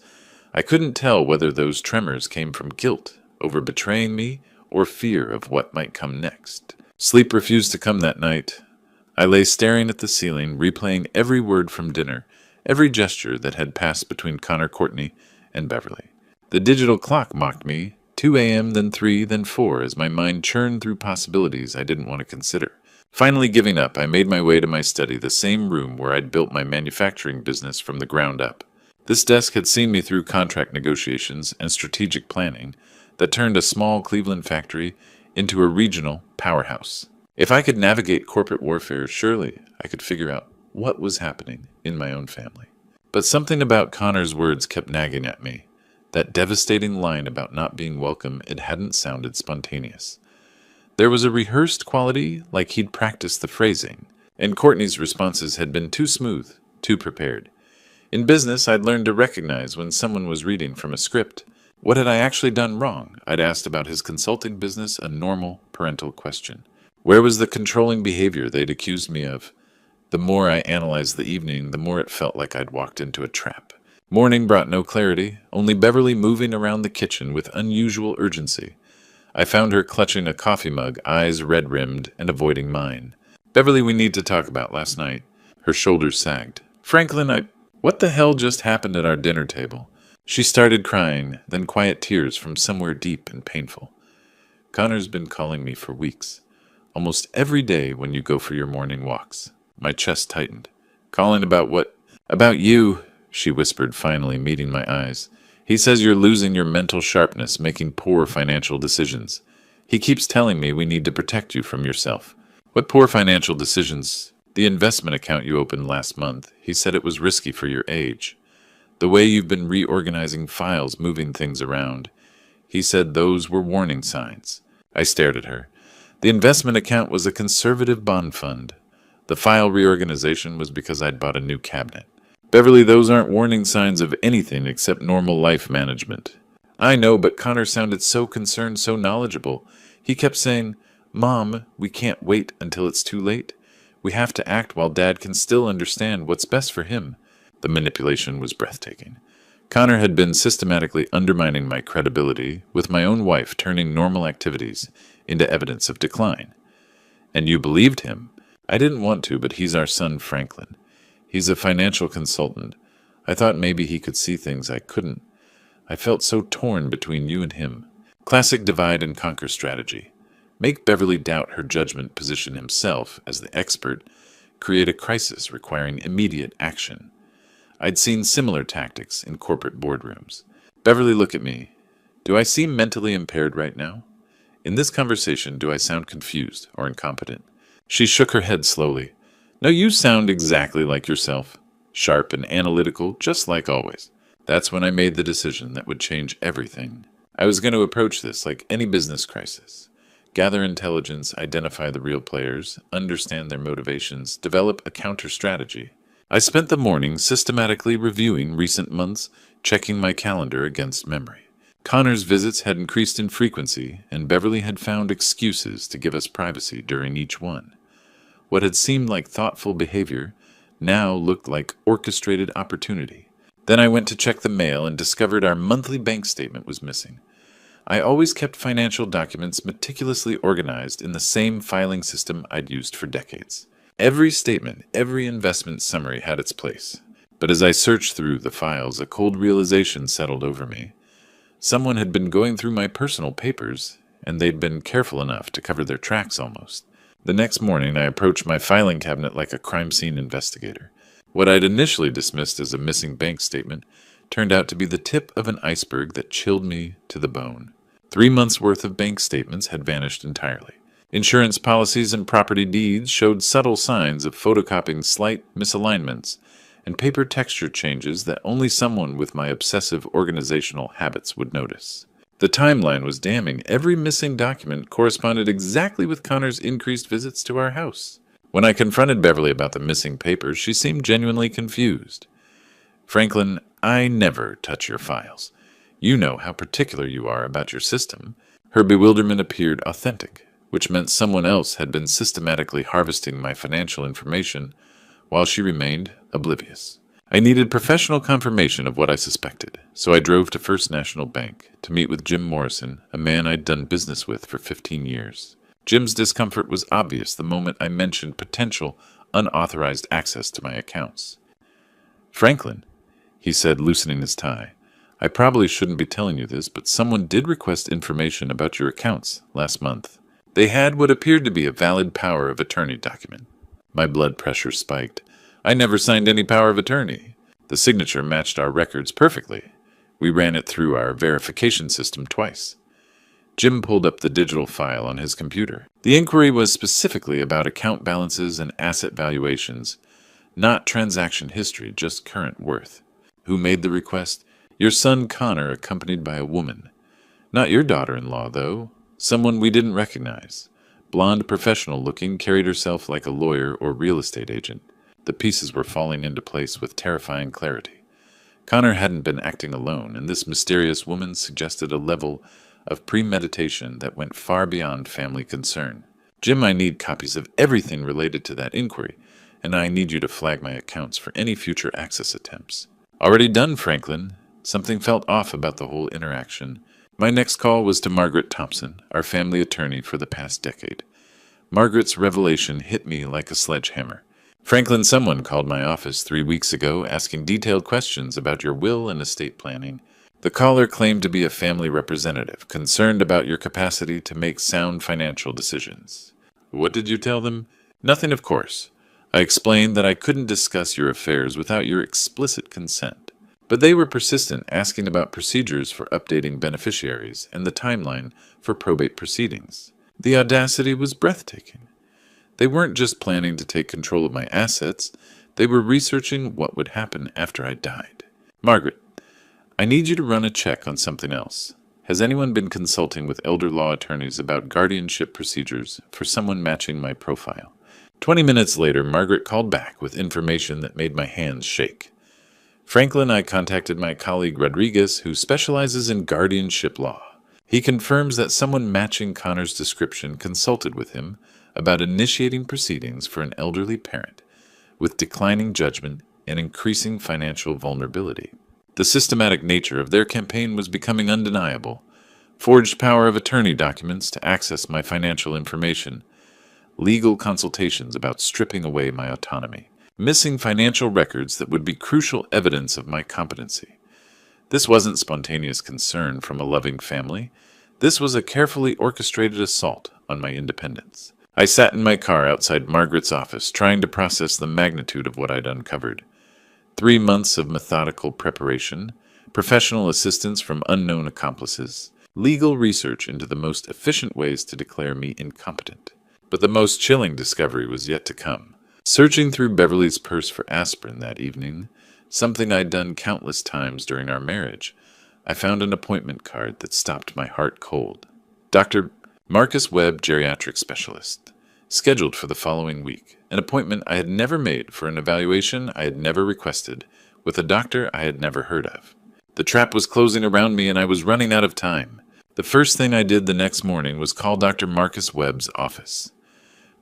I couldn't tell whether those tremors came from guilt over betraying me or fear of what might come next. Sleep refused to come that night. I lay staring at the ceiling, replaying every word from dinner, every gesture that had passed between Connor, Courtney, and Beverly. The digital clock mocked me, 2 a.m., then 3, then 4, as my mind churned through possibilities I didn't want to consider. Finally giving up, I made my way to my study, the same room where I'd built my manufacturing business from the ground up. This desk had seen me through contract negotiations and strategic planning that turned a small Cleveland factory into a regional powerhouse. If I could navigate corporate warfare, surely I could figure out what was happening in my own family. But something about Connor's words kept nagging at me. That devastating line about not being welcome, it hadn't sounded spontaneous. There was a rehearsed quality, like he'd practiced the phrasing, and Courtney's responses had been too smooth, too prepared. In business, I'd learned to recognize when someone was reading from a script. What had I actually done wrong? I'd asked about his consulting business, a normal parental question. Where was the controlling behavior they'd accused me of? The more I analyzed the evening, the more it felt like I'd walked into a trap. Morning brought no clarity, only Beverly moving around the kitchen with unusual urgency. I found her clutching a coffee mug, eyes red-rimmed, and avoiding mine. Beverly, we need to talk about last night. Her shoulders sagged. Franklin, what the hell just happened at our dinner table? She started crying, then quiet tears from somewhere deep and painful. Connor's been calling me for weeks. Almost every day when you go for your morning walks. My chest tightened. Calling about what? About you, she whispered, finally meeting my eyes. He says you're losing your mental sharpness, making poor financial decisions. He keeps telling me we need to protect you from yourself. What poor financial decisions? The investment account you opened last month. He said it was risky for your age. The way you've been reorganizing files, moving things around. He said those were warning signs. I stared at her. The investment account was a conservative bond fund. The file reorganization was because I'd bought a new cabinet. Beverly, those aren't warning signs of anything except normal life management. I know, but Connor sounded so concerned, so knowledgeable. He kept saying, Mom, we can't wait until it's too late. We have to act while Dad can still understand what's best for him. The manipulation was breathtaking. Connor had been systematically undermining my credibility, with my own wife turning normal activities into evidence of decline. And you believed him? I didn't want to, but he's our son, Franklin. He's a financial consultant. I thought maybe he could see things I couldn't. I felt so torn between you and him. Classic divide and conquer strategy. Make Beverly doubt her judgment, position himself as the expert, create a crisis requiring immediate action. I'd seen similar tactics in corporate boardrooms. Beverly, look at me. Do I seem mentally impaired right now? In this conversation, do I sound confused or incompetent? She shook her head slowly. No, you sound exactly like yourself. Sharp and analytical, just like always. That's when I made the decision that would change everything. I was going to approach this like any business crisis. Gather intelligence, identify the real players, understand their motivations, develop a counter strategy. I spent the morning systematically reviewing recent months, checking my calendar against memory. Connor's visits had increased in frequency, and Beverly had found excuses to give us privacy during each one. What had seemed like thoughtful behavior now looked like orchestrated opportunity. Then I went to check the mail and discovered our monthly bank statement was missing. I always kept financial documents meticulously organized in the same filing system I'd used for decades. Every statement, every investment summary had its place. But as I searched through the files, a cold realization settled over me. Someone had been going through my personal papers, and they'd been careful enough to cover their tracks almost. The next morning, I approached my filing cabinet like a crime scene investigator. What I'd initially dismissed as a missing bank statement turned out to be the tip of an iceberg that chilled me to the bone. 3 months' worth of bank statements had vanished entirely. Insurance policies and property deeds showed subtle signs of photocopying slight misalignments and paper texture changes that only someone with my obsessive organizational habits would notice. The timeline was damning. Every missing document corresponded exactly with Connor's increased visits to our house. When I confronted Beverly about the missing papers, she seemed genuinely confused. Franklin, I never touch your files. You know how particular you are about your system. Her bewilderment appeared authentic, which meant someone else had been systematically harvesting my financial information while she remained oblivious. I needed professional confirmation of what I suspected, so I drove to First National Bank to meet with Jim Morrison, a man I'd done business with for 15 years. Jim's discomfort was obvious the moment I mentioned potential unauthorized access to my accounts. Franklin, he said, loosening his tie, I probably shouldn't be telling you this, but someone did request information about your accounts last month. They had what appeared to be a valid power of attorney document. My blood pressure spiked. I never signed any power of attorney. The signature matched our records perfectly. We ran it through our verification system twice. Jim pulled up the digital file on his computer. The inquiry was specifically about account balances and asset valuations, not transaction history, just current worth. Who made the request? Your son Connor, accompanied by a woman. Not your daughter-in-law, though. Someone we didn't recognize. Blonde, professional-looking, carried herself like a lawyer or real estate agent. The pieces were falling into place with terrifying clarity. Connor hadn't been acting alone, and this mysterious woman suggested a level of premeditation that went far beyond family concern. Jim, I need copies of everything related to that inquiry, and I need you to flag my accounts for any future access attempts. Already done, Franklin. Something felt off about the whole interaction. My next call was to Margaret Thompson, our family attorney for the past decade. Margaret's revelation hit me like a sledgehammer. Franklin, someone called my office 3 weeks ago asking detailed questions about your will and estate planning. The caller claimed to be a family representative, concerned about your capacity to make sound financial decisions. What did you tell them? Nothing, of course. I explained that I couldn't discuss your affairs without your explicit consent. But they were persistent, asking about procedures for updating beneficiaries and the timeline for probate proceedings. The audacity was breathtaking. They weren't just planning to take control of my assets, they were researching what would happen after I died. Margaret, I need you to run a check on something else. Has anyone been consulting with elder law attorneys about guardianship procedures for someone matching my profile? 20 minutes later, Margaret called back with information that made my hands shake. Franklin and I contacted my colleague Rodriguez, who specializes in guardianship law. He confirms that someone matching Connor's description consulted with him about initiating proceedings for an elderly parent with declining judgment and increasing financial vulnerability. The systematic nature of their campaign was becoming undeniable. Forged power of attorney documents to access my financial information, legal consultations about stripping away my autonomy, missing financial records that would be crucial evidence of my competency. This wasn't spontaneous concern from a loving family. This was a carefully orchestrated assault on my independence. I sat in my car outside Margaret's office, trying to process the magnitude of what I'd uncovered. 3 months of methodical preparation, professional assistance from unknown accomplices, legal research into the most efficient ways to declare me incompetent. But the most chilling discovery was yet to come. Searching through Beverly's purse for aspirin that evening, something I'd done countless times during our marriage, I found an appointment card that stopped my heart cold. Dr. Marcus Webb, geriatric specialist, scheduled for the following week. An appointment I had never made for an evaluation I had never requested, with a doctor I had never heard of. The trap was closing around me and I was running out of time. The first thing I did the next morning was call Dr. Marcus Webb's office.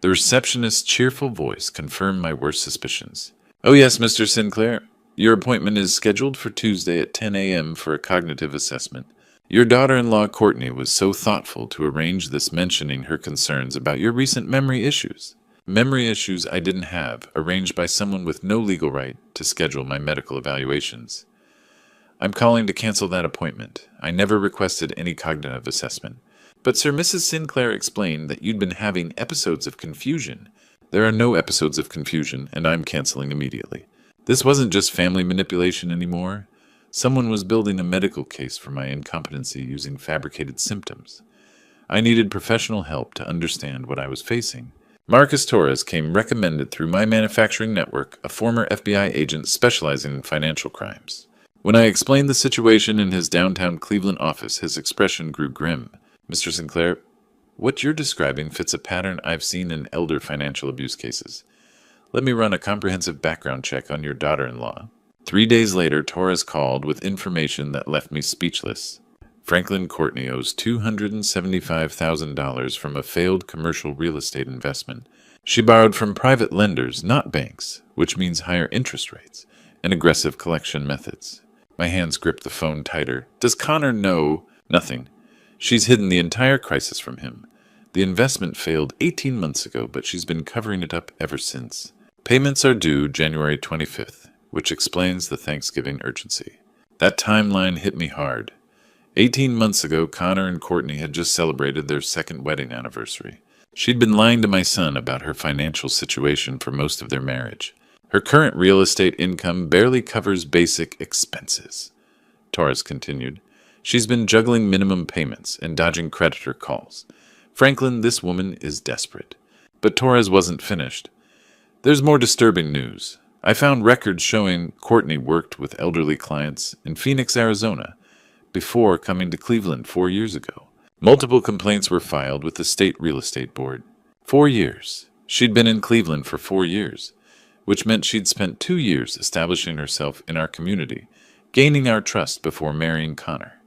The receptionist's cheerful voice confirmed my worst suspicions. "Oh yes, Mr. Sinclair. Your appointment is scheduled for Tuesday at 10 a.m. for a cognitive assessment. Your daughter-in-law Courtney was so thoughtful to arrange this, mentioning her concerns about your recent memory issues. Memory issues I didn't have, arranged by someone with no legal right to schedule my medical evaluations. I'm calling to cancel that appointment. I never requested any cognitive assessment. But Sir Mrs. Sinclair explained that you'd been having episodes of confusion. There are no episodes of confusion, and I'm canceling immediately. This wasn't just family manipulation anymore. Someone was building a medical case for my incompetency using fabricated symptoms. I needed professional help to understand what I was facing. Marcus Torres came recommended through my manufacturing network, a former FBI agent specializing in financial crimes. When I explained the situation in his downtown Cleveland office, his expression grew grim. Mr. Sinclair, what you're describing fits a pattern I've seen in elder financial abuse cases. Let me run a comprehensive background check on your daughter-in-law. 3 days later, Torres called with information that left me speechless. Franklin Courtney owes $275,000 from a failed commercial real estate investment. She borrowed from private lenders, not banks, which means higher interest rates and aggressive collection methods. My hands gripped the phone tighter. Does Connor know? Nothing. She's hidden the entire crisis from him. The investment failed 18 months ago, but she's been covering it up ever since. Payments are due January 25th, which explains the Thanksgiving urgency. That timeline hit me hard. 18 months ago, Connor and Courtney had just celebrated their second wedding anniversary. She'd been lying to my son about her financial situation for most of their marriage. Her current real estate income barely covers basic expenses. Torres continued. She's been juggling minimum payments and dodging creditor calls. Franklin, this woman is desperate. But Torres wasn't finished. There's more disturbing news. I found records showing Courtney worked with elderly clients in Phoenix, Arizona, before coming to Cleveland 4 years ago. Multiple complaints were filed with the state real estate board. 4 years. She'd been in Cleveland for 4 years, which meant she'd spent 2 years establishing herself in our community, gaining our trust before marrying Connor.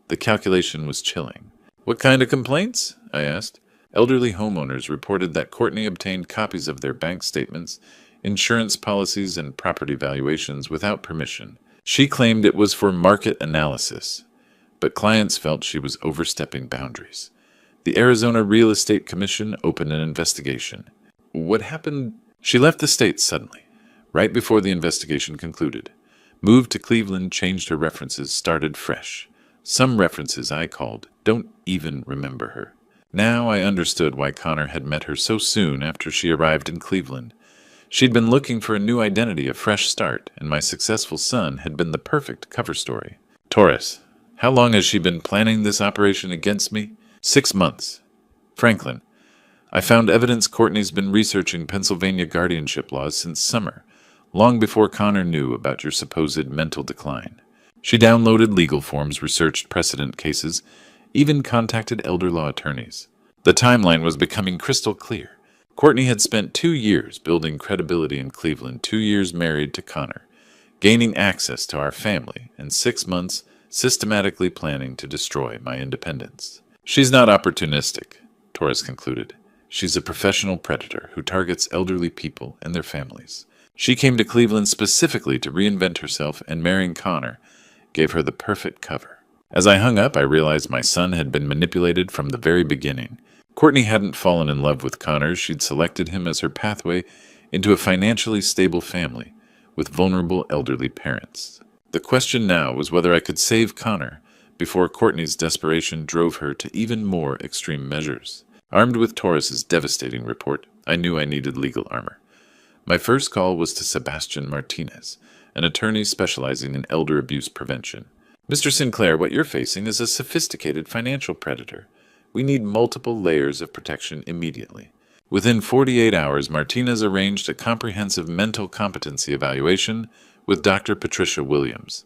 The calculation was chilling. What kind of complaints? I asked. Elderly homeowners reported that Courtney obtained copies of their bank statements, insurance policies, and property valuations without permission. She claimed it was for market analysis, but clients felt she was overstepping boundaries. The Arizona Real Estate Commission opened an investigation. What happened? She left the state suddenly, right before the investigation concluded. Moved to Cleveland, changed her references, started fresh. Some references I called don't even remember her. Now I understood why Connor had met her so soon after she arrived in Cleveland. She'd been looking for a new identity, a fresh start, and my successful son had been the perfect cover story. Taurus, how long has she been planning this operation against me? 6 months. Franklin, I found evidence Courtney's been researching Pennsylvania guardianship laws since summer, long before Connor knew about your supposed mental decline. She downloaded legal forms, researched precedent cases, even contacted elder law attorneys. The timeline was becoming crystal clear. Courtney had spent 2 years building credibility in Cleveland, 2 years married to Connor, gaining access to our family, and 6 months systematically planning to destroy my independence. She's not opportunistic, Torres concluded. She's a professional predator who targets elderly people and their families. She came to Cleveland specifically to reinvent herself, and marrying Connor gave her the perfect cover. As I hung up, I realized my son had been manipulated from the very beginning. Courtney hadn't fallen in love with Connor. She'd selected him as her pathway into a financially stable family with vulnerable elderly parents. The question now was whether I could save Connor before Courtney's desperation drove her to even more extreme measures. Armed with Torres's devastating report, I knew I needed legal armor. My first call was to Sebastian Martinez, an attorney specializing in elder abuse prevention. Mr. Sinclair, what you're facing is a sophisticated financial predator. We need multiple layers of protection immediately. Within 48 hours, Martinez arranged a comprehensive mental competency evaluation with Dr. Patricia Williams.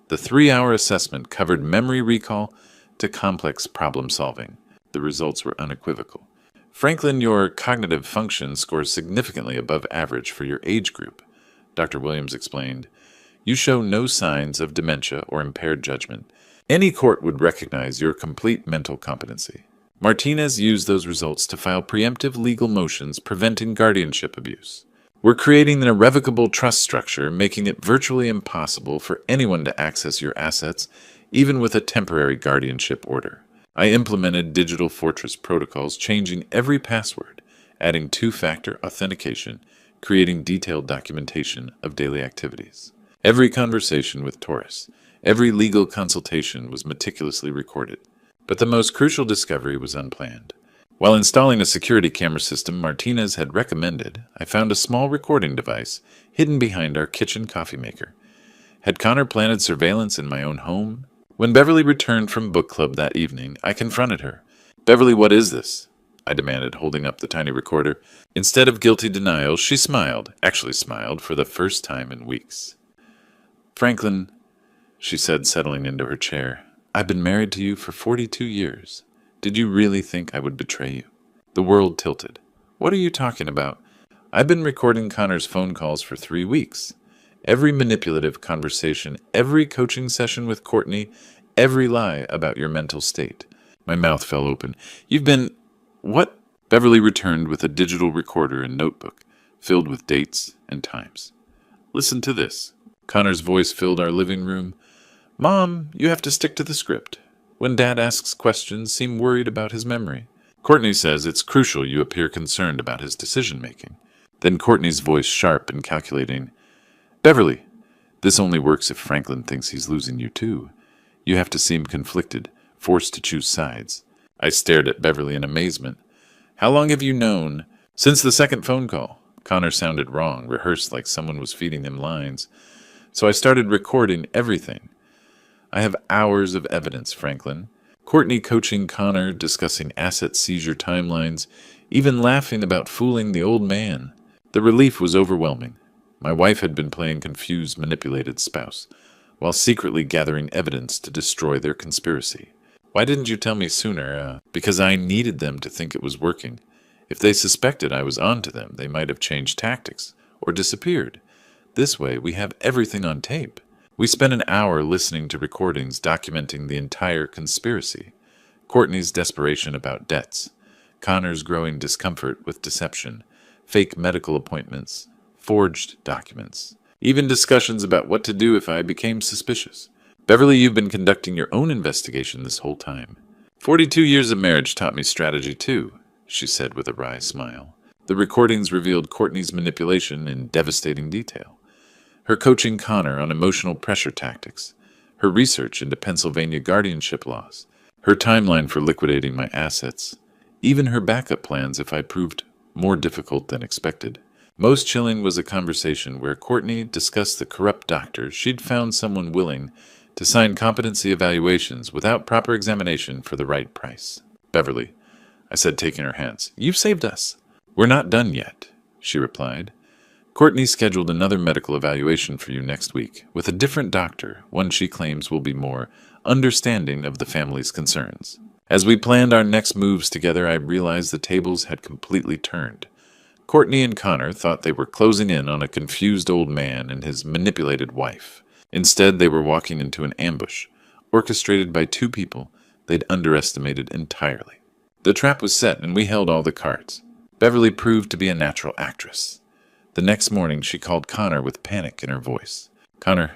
The 3-hour assessment covered memory recall to complex problem solving. The results were unequivocal. Franklin, your cognitive function scores significantly above average for your age group, Dr. Williams explained. You show no signs of dementia or impaired judgment. Any court would recognize your complete mental competency. Martinez used those results to file preemptive legal motions preventing guardianship abuse. We're creating an irrevocable trust structure, making it virtually impossible for anyone to access your assets, even with a temporary guardianship order. I implemented digital fortress protocols, changing every password, adding 2-factor authentication, creating detailed documentation of daily activities. Every conversation with Torres, every legal consultation was meticulously recorded. But the most crucial discovery was unplanned. While installing a security camera system Martinez had recommended, I found a small recording device hidden behind our kitchen coffee maker. Had Connor planted surveillance in my own home? When Beverly returned from book club that evening, I confronted her. "Beverly, what is this?" I demanded, holding up the tiny recorder. Instead of guilty denial, she smiled, actually smiled for the first time in weeks. "Franklin," she said, settling into her chair, "I've been married to you for 42 years. Did you really think I would betray you?" The world tilted. "What are you talking about? I've been recording Connor's phone calls for 3 weeks. Every manipulative conversation, every coaching session with Courtney, every lie about your mental state." My mouth fell open. "You've been... What?" Beverly returned with a digital recorder and notebook, filled with dates and times. "Listen to this." Connor's voice filled our living room. "Mom, you have to stick to the script. When Dad asks questions, seem worried about his memory. Courtney says it's crucial you appear concerned about his decision-making." Then Courtney's voice, sharp and calculating. "Beverly, this only works if Franklin thinks he's losing you too. You have to seem conflicted, forced to choose sides." I stared at Beverly in amazement. "How long have you known?" "Since the second phone call." Connor sounded wrong, rehearsed like someone was feeding him lines. "So I started recording everything. I have hours of evidence, Franklin. Courtney coaching Connor, discussing asset seizure timelines, even laughing about fooling the old man. The relief was overwhelming. My wife had been playing confused, manipulated spouse, while secretly gathering evidence to destroy their conspiracy. "Why didn't you tell me sooner?" Because I needed them to think it was working. If they suspected I was on to them, they might have changed tactics, or disappeared. This way, we have everything on tape. We spent an hour listening to recordings documenting the entire conspiracy. Courtney's desperation about debts, Connor's growing discomfort with deception, fake medical appointments, forged documents, even discussions about what to do if I became suspicious. "Beverly, you've been conducting your own investigation this whole time." 42 years of marriage taught me strategy too, she said with a wry smile. The recordings revealed Courtney's manipulation in devastating detail. Her coaching Connor on emotional pressure tactics, her research into Pennsylvania guardianship laws, her timeline for liquidating my assets, even her backup plans if I proved more difficult than expected. Most chilling was a conversation where Courtney discussed the corrupt doctor she'd found someone willing to sign competency evaluations without proper examination for the right price. Beverly, I said, taking her hands, you've saved us. We're not done yet, she replied. Courtney scheduled another medical evaluation for you next week, with a different doctor, one she claims will be more understanding of the family's concerns. As we planned our next moves together, I realized the tables had completely turned. Courtney and Connor thought they were closing in on a confused old man and his manipulated wife. Instead, they were walking into an ambush, orchestrated by two people they'd underestimated entirely. The trap was set, and we held all the cards. Beverly proved to be a natural actress. The next morning, she called Connor with panic in her voice. Connor,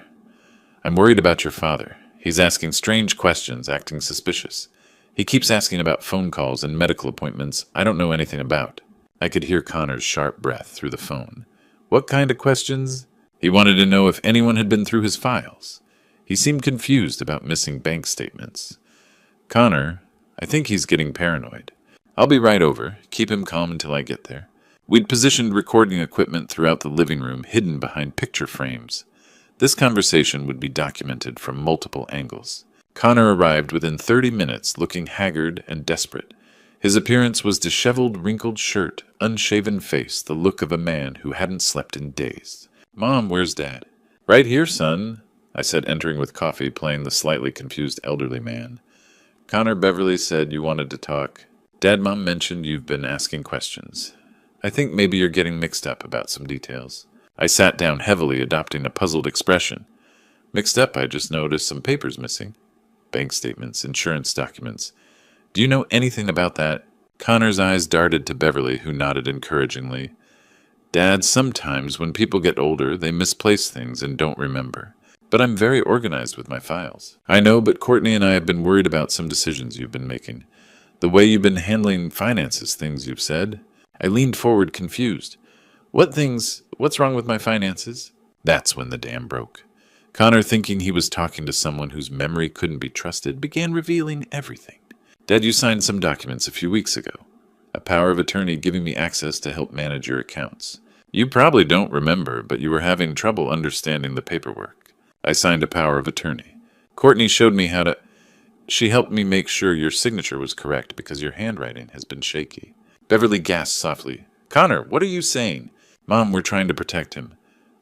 I'm worried about your father. He's asking strange questions, acting suspicious. He keeps asking about phone calls and medical appointments I don't know anything about. I could hear Connor's sharp breath through the phone. What kind of questions? He wanted to know if anyone had been through his files. He seemed confused about missing bank statements. Connor, I think he's getting paranoid. I'll be right over. Keep him calm until I get there. We'd positioned recording equipment throughout the living room, hidden behind picture frames. This conversation would be documented from multiple angles. Connor arrived within 30 minutes, looking haggard and desperate. His appearance was disheveled, wrinkled shirt, unshaven face, the look of a man who hadn't slept in days. Mom, where's Dad? Right here, son, I said, entering with coffee, playing the slightly confused elderly man. Connor, Beverly said you wanted to talk. Dad, Mom mentioned you've been asking questions. I think maybe you're getting mixed up about some details. I sat down heavily, adopting a puzzled expression. Mixed up, I just noticed some papers missing. Bank statements, insurance documents. Do you know anything about that? Connor's eyes darted to Beverly, who nodded encouragingly. Dad, sometimes when people get older, they misplace things and don't remember. But I'm very organized with my files. I know, but Courtney and I have been worried about some decisions you've been making. The way you've been handling finances, things you've said. I leaned forward, confused. What things? What's wrong with my finances? That's when the dam broke. Connor, thinking he was talking to someone whose memory couldn't be trusted, began revealing everything. Dad, you signed some documents a few weeks ago. A power of attorney giving me access to help manage your accounts. You probably don't remember, but you were having trouble understanding the paperwork. I signed a power of attorney. Courtney showed me how to... She helped me make sure your signature was correct because your handwriting has been shaky. Beverly gasped softly. Connor, what are you saying? Mom, we're trying to protect him.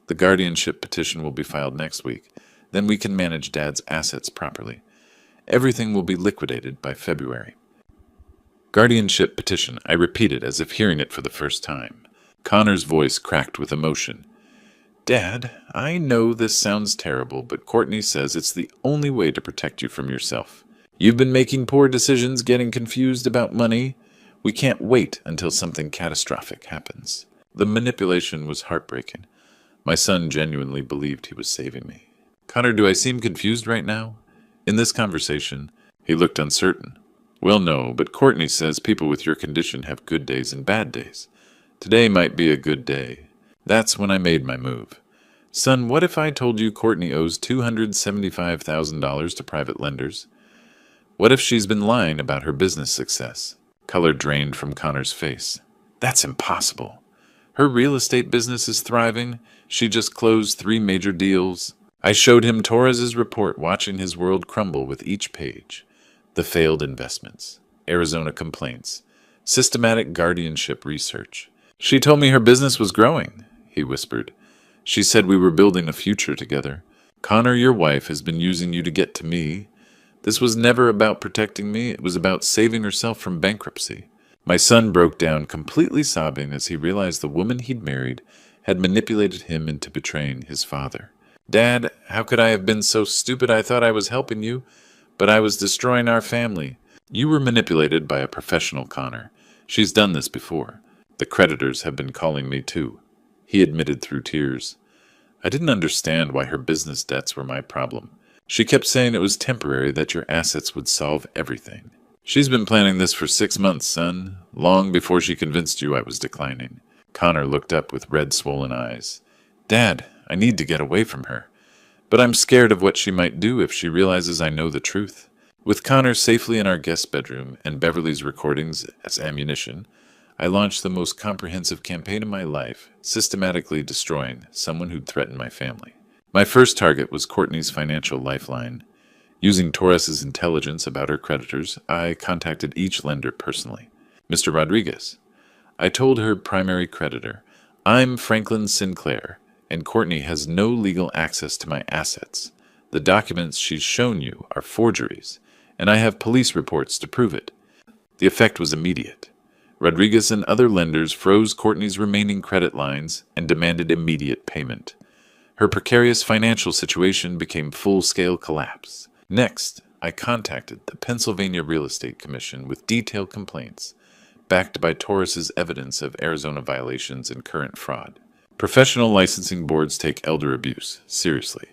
The guardianship petition will be filed next week. Then we can manage Dad's assets properly. Everything will be liquidated by February. Guardianship petition, I repeated as if hearing it for the first time. Connor's voice cracked with emotion. Dad, I know this sounds terrible, but Courtney says it's the only way to protect you from yourself. You've been making poor decisions, getting confused about money. We can't wait until something catastrophic happens. The manipulation was heartbreaking. My son genuinely believed he was saving me. Connor, do I seem confused right now? In this conversation, he looked uncertain. Well, no, but Courtney says people with your condition have good days and bad days. Today might be a good day. That's when I made my move. Son, what if I told you Courtney owes $275,000 to private lenders? What if she's been lying about her business success? Color drained from Connor's face. That's impossible. Her real estate business is thriving. She just closed 3 major deals. I showed him Torres's report, watching his world crumble with each page. The failed investments, Arizona complaints, systematic guardianship research. She told me her business was growing, he whispered. She said we were building a future together. Connor, your wife, has been using you to get to me. This was never about protecting me. It was about saving herself from bankruptcy. My son broke down, completely sobbing as he realized the woman he'd married had manipulated him into betraying his father. Dad, how could I have been so stupid? I thought I was helping you, but I was destroying our family. You were manipulated by a professional, Connor. She's done this before. The creditors have been calling me too, he admitted through tears. I didn't understand why her business debts were my problem. She kept saying it was temporary, that your assets would solve everything. She's been planning this for 6 months, son, long before she convinced you I was declining. Connor looked up with red, swollen eyes. Dad, I need to get away from her. But I'm scared of what she might do if she realizes I know the truth. With Connor safely in our guest bedroom and Beverly's recordings as ammunition, I launched the most comprehensive campaign of my life, systematically destroying someone who'd threatened my family. My first target was Courtney's financial lifeline. Using Torres's intelligence about her creditors, I contacted each lender personally. Mr. Rodriguez. I told her primary creditor, I'm Franklin Sinclair, and Courtney has no legal access to my assets. The documents she's shown you are forgeries, and I have police reports to prove it. The effect was immediate. Rodriguez and other lenders froze Courtney's remaining credit lines and demanded immediate payment. Her precarious financial situation became full-scale collapse. Next, I contacted the Pennsylvania Real Estate Commission with detailed complaints, backed by Torres's evidence of Arizona violations and current fraud. Professional licensing boards take elder abuse seriously.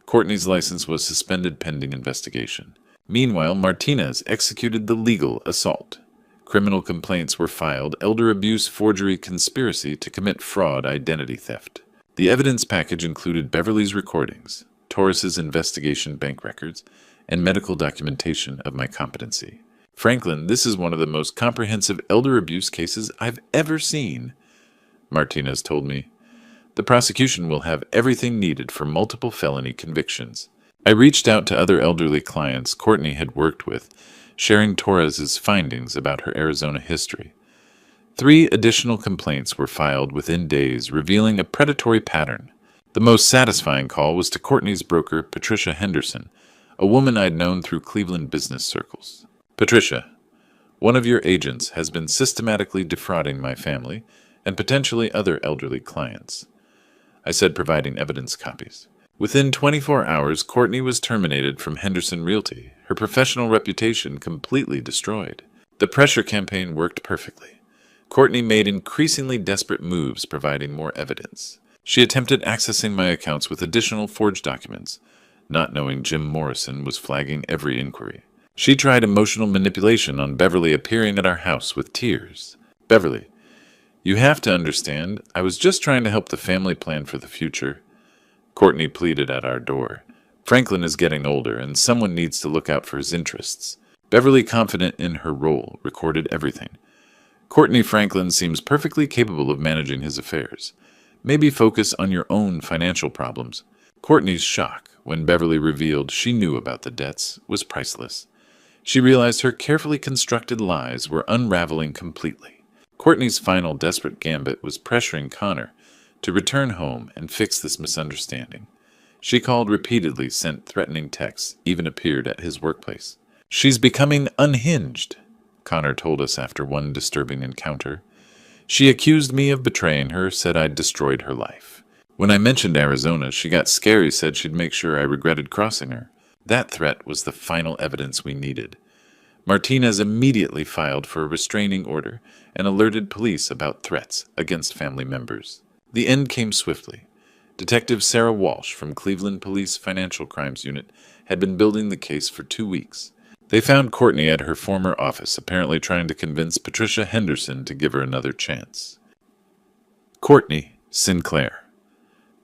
Courtney's license was suspended pending investigation. Meanwhile, Martinez executed the legal assault. Criminal complaints were filed, elder abuse, forgery, conspiracy to commit fraud, identity theft. The evidence package included Beverly's recordings, Torres's investigation bank records, and medical documentation of my competency. Franklin, this is one of the most comprehensive elder abuse cases I've ever seen, Martinez told me. The prosecution will have everything needed for multiple felony convictions. I reached out to other elderly clients Courtney had worked with, sharing Torres's findings about her Arizona history. 3 additional complaints were filed within days, revealing a predatory pattern. The most satisfying call was to Courtney's broker, Patricia Henderson, a woman I'd known through Cleveland business circles. Patricia, one of your agents has been systematically defrauding my family and potentially other elderly clients, I said, providing evidence copies. Within 24 hours, Courtney was terminated from Henderson Realty, her professional reputation completely destroyed. The pressure campaign worked perfectly. Courtney made increasingly desperate moves, providing more evidence. She attempted accessing my accounts with additional forged documents, not knowing Jim Morrison was flagging every inquiry. She tried emotional manipulation on Beverly appearing at our house with tears. Beverly, you have to understand, I was just trying to help the family plan for the future. Courtney pleaded at our door. Franklin is getting older, and someone needs to look out for his interests. Beverly, confident in her role, recorded everything. Courtney, Franklin seems perfectly capable of managing his affairs. Maybe focus on your own financial problems. Courtney's shock when Beverly revealed she knew about the debts was priceless. She realized her carefully constructed lies were unraveling completely. Courtney's final desperate gambit was pressuring Connor to return home and fix this misunderstanding. She called repeatedly, sent threatening texts, even appeared at his workplace. She's becoming unhinged, Connor told us after one disturbing encounter. She accused me of betraying her, said I'd destroyed her life. When I mentioned Arizona, she got scary, said she'd make sure I regretted crossing her. That threat was the final evidence we needed. Martinez immediately filed for a restraining order and alerted police about threats against family members. The end came swiftly. Detective Sarah Walsh from Cleveland Police Financial Crimes Unit had been building the case for 2 weeks. They found Courtney at her former office, apparently trying to convince Patricia Henderson to give her another chance. Courtney Sinclair.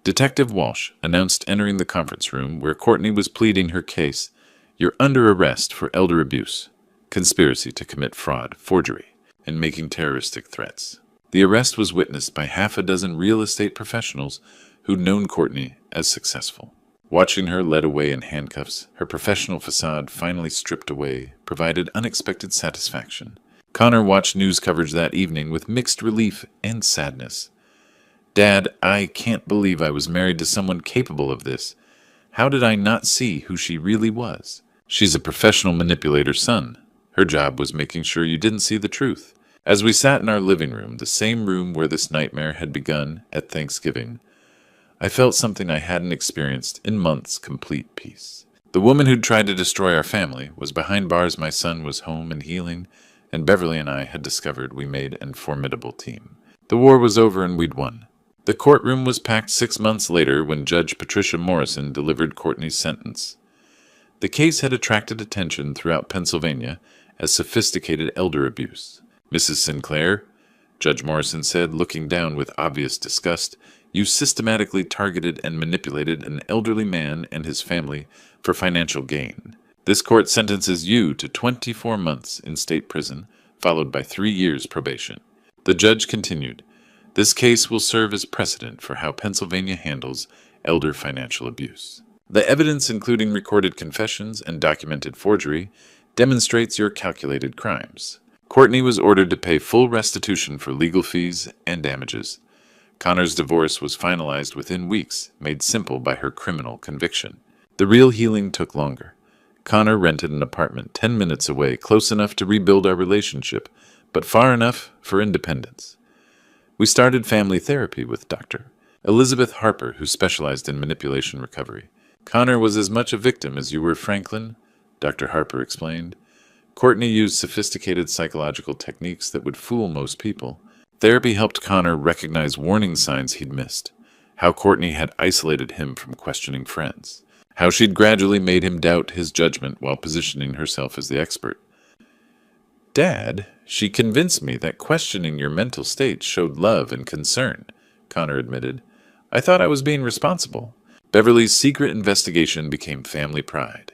Detective Walsh announced entering the conference room where Courtney was pleading her case. You're under arrest for elder abuse, conspiracy to commit fraud, forgery, and making terroristic threats. The arrest was witnessed by 6 real estate professionals who'd known Courtney as successful. Watching her led away in handcuffs, her professional facade finally stripped away, provided unexpected satisfaction. Connor watched news coverage that evening with mixed relief and sadness. Dad, I can't believe I was married to someone capable of this. How did I not see who she really was? She's a professional manipulator, son. Her job was making sure you didn't see the truth. As we sat in our living room, the same room where this nightmare had begun at Thanksgiving, I felt something I hadn't experienced in months, complete peace. The woman who'd tried to destroy our family was behind bars, my son was home and healing, and Beverly and I had discovered we made a formidable team. The war was over and we'd won. The courtroom was packed 6 months later when Judge Patricia Morrison delivered Courtney's sentence. The case had attracted attention throughout Pennsylvania, as sophisticated elder abuse. Mrs. Sinclair, Judge Morrison said, looking down with obvious disgust, you systematically targeted and manipulated an elderly man and his family for financial gain. This court sentences you to 24 months in state prison, followed by 3 years probation. The judge continued, this case will serve as precedent for how Pennsylvania handles elder financial abuse. The evidence, including recorded confessions and documented forgery, demonstrates your calculated crimes. Courtney was ordered to pay full restitution for legal fees and damages. Connor's divorce was finalized within weeks, made simple by her criminal conviction. The real healing took longer. Connor rented an apartment 10 minutes away, close enough to rebuild our relationship, but far enough for independence. We started family therapy with Dr. Elizabeth Harper, who specialized in manipulation recovery. Connor was as much a victim as you were, Franklin, Dr. Harper explained. Courtney used sophisticated psychological techniques that would fool most people. Therapy helped Connor recognize warning signs he'd missed, how Courtney had isolated him from questioning friends, how she'd gradually made him doubt his judgment while positioning herself as the expert. Dad, she convinced me that questioning your mental state showed love and concern, Connor admitted. I thought I was being responsible. Beverly's secret investigation became family pride.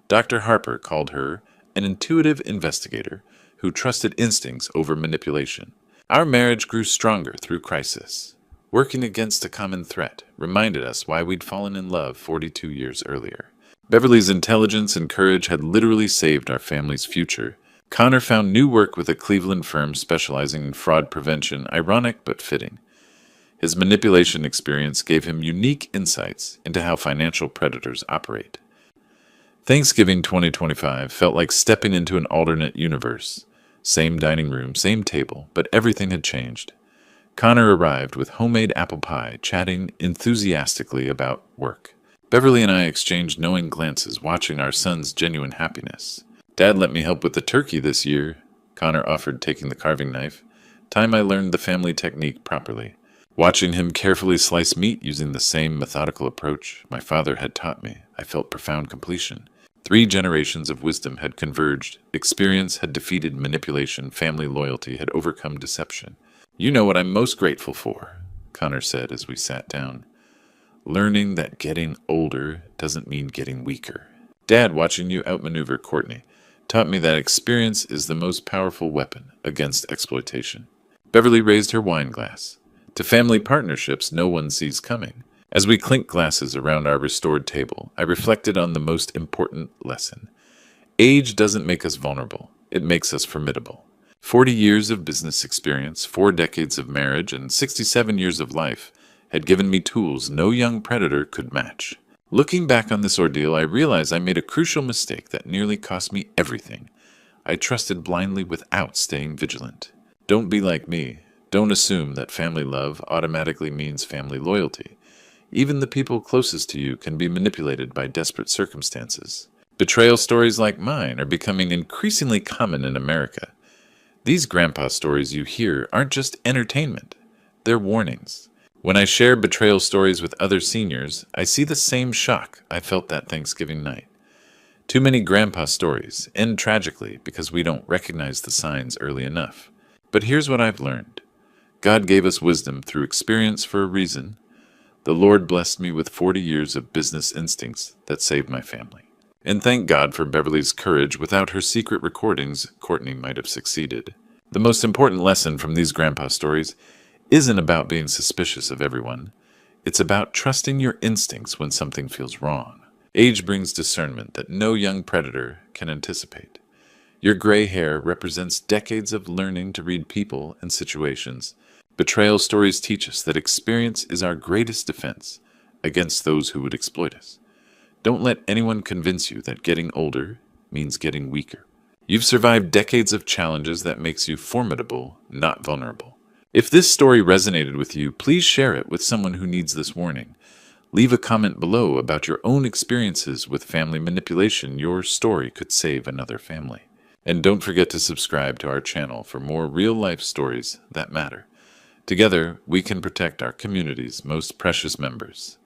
Dr. Harper called her an intuitive investigator who trusted instincts over manipulation. Our marriage grew stronger through crisis. Working against a common threat reminded us why we'd fallen in love 42 years earlier. Beverly's intelligence and courage had literally saved our family's future. Connor found new work with a Cleveland firm specializing in fraud prevention, ironic but fitting. His manipulation experience gave him unique insights into how financial predators operate. Thanksgiving 2025 felt like stepping into an alternate universe. Same dining room, same table, but everything had changed. Connor arrived with homemade apple pie, chatting enthusiastically about work. Beverly and I exchanged knowing glances, watching our son's genuine happiness. Dad let me help with the turkey this year, Connor offered, taking the carving knife. Time I learned the family technique properly. Watching him carefully slice meat using the same methodical approach my father had taught me, I felt profound completion. 3 generations of wisdom had converged. Experience had defeated manipulation. Family loyalty had overcome deception. You know what I'm most grateful for, Connor said as we sat down. Learning that getting older doesn't mean getting weaker. Dad, watching you outmaneuver Courtney, taught me that experience is the most powerful weapon against exploitation. Beverly raised her wine glass. To family partnerships no one sees coming. As we clinked glasses around our restored table, I reflected on the most important lesson. Age doesn't make us vulnerable. It makes us formidable. 40 years of business experience, 4 decades of marriage, and 67 years of life had given me tools no young predator could match. Looking back on this ordeal, I realized I made a crucial mistake that nearly cost me everything. I trusted blindly without staying vigilant. Don't be like me. Don't assume that family love automatically means family loyalty. Even the people closest to you can be manipulated by desperate circumstances. Betrayal stories like mine are becoming increasingly common in America. These grandpa stories you hear aren't just entertainment. They're warnings. When I share betrayal stories with other seniors, I see the same shock I felt that Thanksgiving night. Too many grandpa stories end tragically because we don't recognize the signs early enough. But here's what I've learned. God gave us wisdom through experience for a reason. The Lord blessed me with 40 years of business instincts that saved my family. And thank God for Beverly's courage. Without her secret recordings, Courtney might have succeeded. The most important lesson from these grandpa stories isn't about being suspicious of everyone. It's about trusting your instincts when something feels wrong. Age brings discernment that no young predator can anticipate. Your gray hair represents decades of learning to read people and situations. Betrayal stories teach us that experience is our greatest defense against those who would exploit us. Don't let anyone convince you that getting older means getting weaker. You've survived decades of challenges that makes you formidable, not vulnerable. If this story resonated with you, please share it with someone who needs this warning. Leave a comment below about your own experiences with family manipulation. Your story could save another family. And don't forget to subscribe to our channel for more real-life stories that matter. Together, we can protect our community's most precious members.